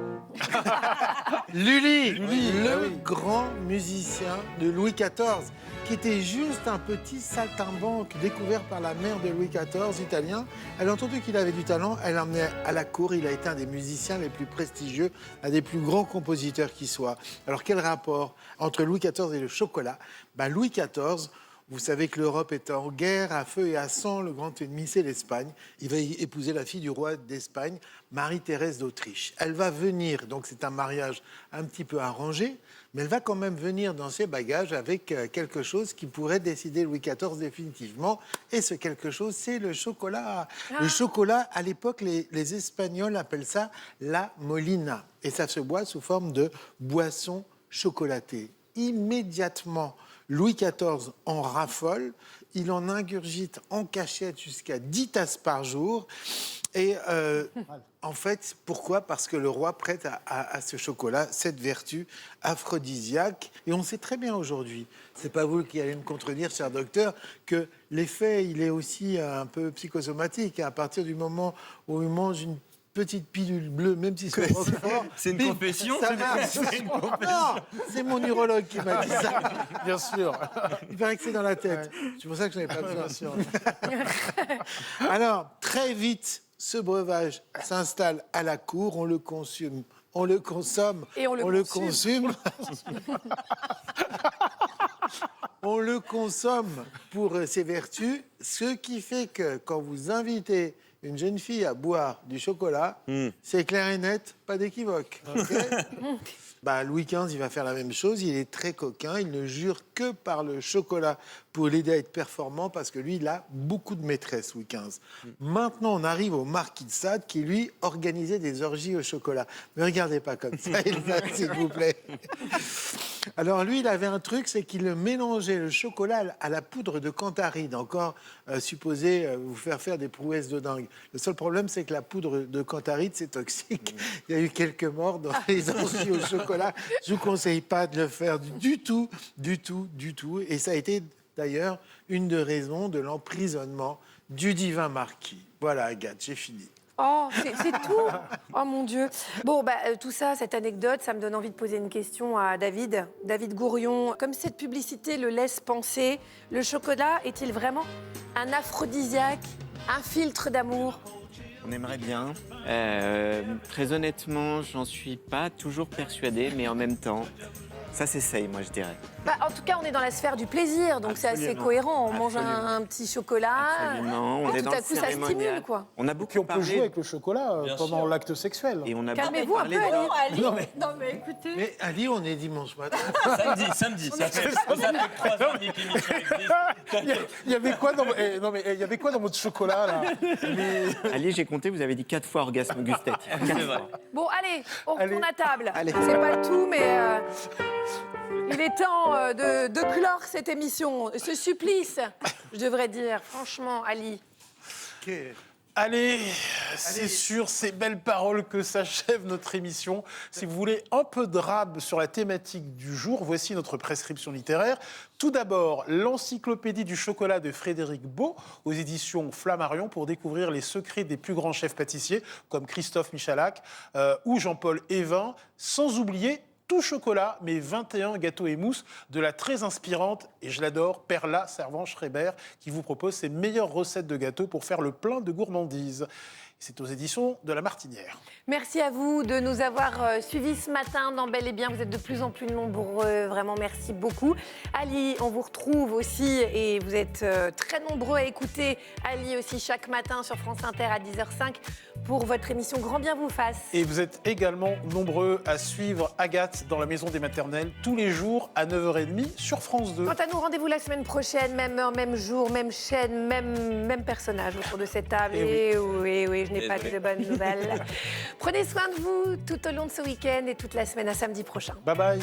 Lully, Ah le grand musicien de Louis XIV, qui était juste un petit saltimbanque découvert par la mère de Louis XIV, italien. Elle a entendu qu'il avait du talent, elle l'a emmené à la cour. Il a été un des musiciens les plus prestigieux, un des plus grands compositeurs qui soit. Alors quel rapport entre Louis XIV et le chocolat? Louis XIV, vous savez que l'Europe est en guerre, à feu et à sang. Le grand ennemi, c'est l'Espagne. Il va épouser la fille du roi d'Espagne, Marie-Thérèse d'Autriche. Elle va venir, donc c'est un mariage un petit peu arrangé, mais elle va quand même venir dans ses bagages avec quelque chose qui pourrait décider Louis XIV définitivement. Et ce quelque chose, c'est le chocolat. Le chocolat, à l'époque, les Espagnols appellent ça la molina. Et ça se boit sous forme de boisson chocolatée. Immédiatement, Louis XIV en raffole, il en ingurgite en cachette jusqu'à 10 tasses par jour. Et en fait, pourquoi? Parce que le roi prête à ce chocolat cette vertu aphrodisiaque. Et on sait très bien aujourd'hui, c'est pas vous qui allez me contredire, cher docteur, que l'effet, il est aussi un peu psychosomatique. À partir du moment où il mange une petite pilule bleue, même si c'est Roquefort. C'est une confession? Ça marche. C'est une confession. Non, c'est mon urologue qui m'a dit ça. Bien sûr. Il paraît que c'est dans la tête. C'est pour ça que je n'avais pas besoin. Alors, très vite, ce breuvage s'installe à la cour, on le consomme. On le consomme. Et on le consume. On le consomme pour ses vertus, ce qui fait que quand vous invitez une jeune fille à boire du chocolat, c'est clair et net, pas d'équivoque. Louis XV, il va faire la même chose. Il est très coquin. Il ne jure que par le chocolat pour l'aider à être performant parce que lui, il a beaucoup de maîtresses, Louis XV. Maintenant, on arrive au marquis de Sade qui, lui, organisait des orgies au chocolat. Ne regardez pas comme ça, s'il vous plaît. Alors, lui, il avait un truc, c'est qu'il mélangeait le chocolat à la poudre de Cantaride, encore supposé vous faire des prouesses de dingue. Le seul problème, c'est que la poudre de Cantaride, c'est toxique. Il y a eu quelques morts dans les orgies au chocolat. Je ne vous conseille pas de le faire du tout. Et ça a été d'ailleurs une des raisons de l'emprisonnement du divin marquis. Voilà, Agathe, j'ai fini. Oh, c'est tout. Oh mon Dieu. Bon, tout ça, cette anecdote, ça me donne envie de poser une question à David. David Gourion, comme cette publicité le laisse penser, le chocolat est-il vraiment un aphrodisiaque, un filtre d'amour? On aimerait bien. Très honnêtement, j'en suis pas toujours persuadée, mais en même temps, ça s'essaye, moi, je dirais. En tout cas, on est dans la sphère du plaisir, donc c'est assez cohérent. On mange un petit chocolat. Absolument. On et est tout dans à le coup, ça stimule, cérémonial. quoi. On a beaucoup On peut jouer avec le chocolat pendant l'acte sexuel. Et on a Calmez-vous un peu, Ali. Non, mais écoutez. Mais Ali, on est dimanche matin. Samedi. Ça fait 3 ans que l'émission existe. Il y avait quoi il y avait quoi dans votre chocolat, là? Ali, j'ai compté, vous avez dit 4 fois orgasme gustatif. C'est vrai. Bon, allez, on retourne à table. Allez. C'est pas le tout, mais il est temps de clore cette émission. Ce supplice, je devrais dire, franchement, Ali. Allez, C'est sur ces belles paroles que s'achève notre émission. Si vous voulez un peu de rab sur la thématique du jour, voici notre prescription littéraire. Tout d'abord, l'encyclopédie du chocolat de Frédéric Beau aux éditions Flammarion pour découvrir les secrets des plus grands chefs pâtissiers comme Christophe Michalak ou Jean-Paul Évin, sans oublier Tout chocolat, mes 21 gâteaux et mousses de la très inspirante, et je l'adore, Perla Servan-Schreiber, qui vous propose ses meilleures recettes de gâteaux pour faire le plein de gourmandises. C'est aux éditions de La Martinière. Merci à vous de nous avoir suivis ce matin dans Bel et Bien. Vous êtes de plus en plus nombreux. Vraiment, merci beaucoup. Ali, on vous retrouve aussi et vous êtes très nombreux à écouter Ali aussi chaque matin sur France Inter à 10h05 pour votre émission Grand Bien vous fasse. Et vous êtes également nombreux à suivre Agathe dans la Maison des Maternelles tous les jours à 9h30 sur France 2. Quant à nous, rendez-vous la semaine prochaine, même heure, même jour, même chaîne, même personnage autour de cette table. Et oui, je n'ai pas que de bonnes nouvelles. Prenez soin de vous tout au long de ce week-end et toute la semaine à samedi prochain. Bye bye.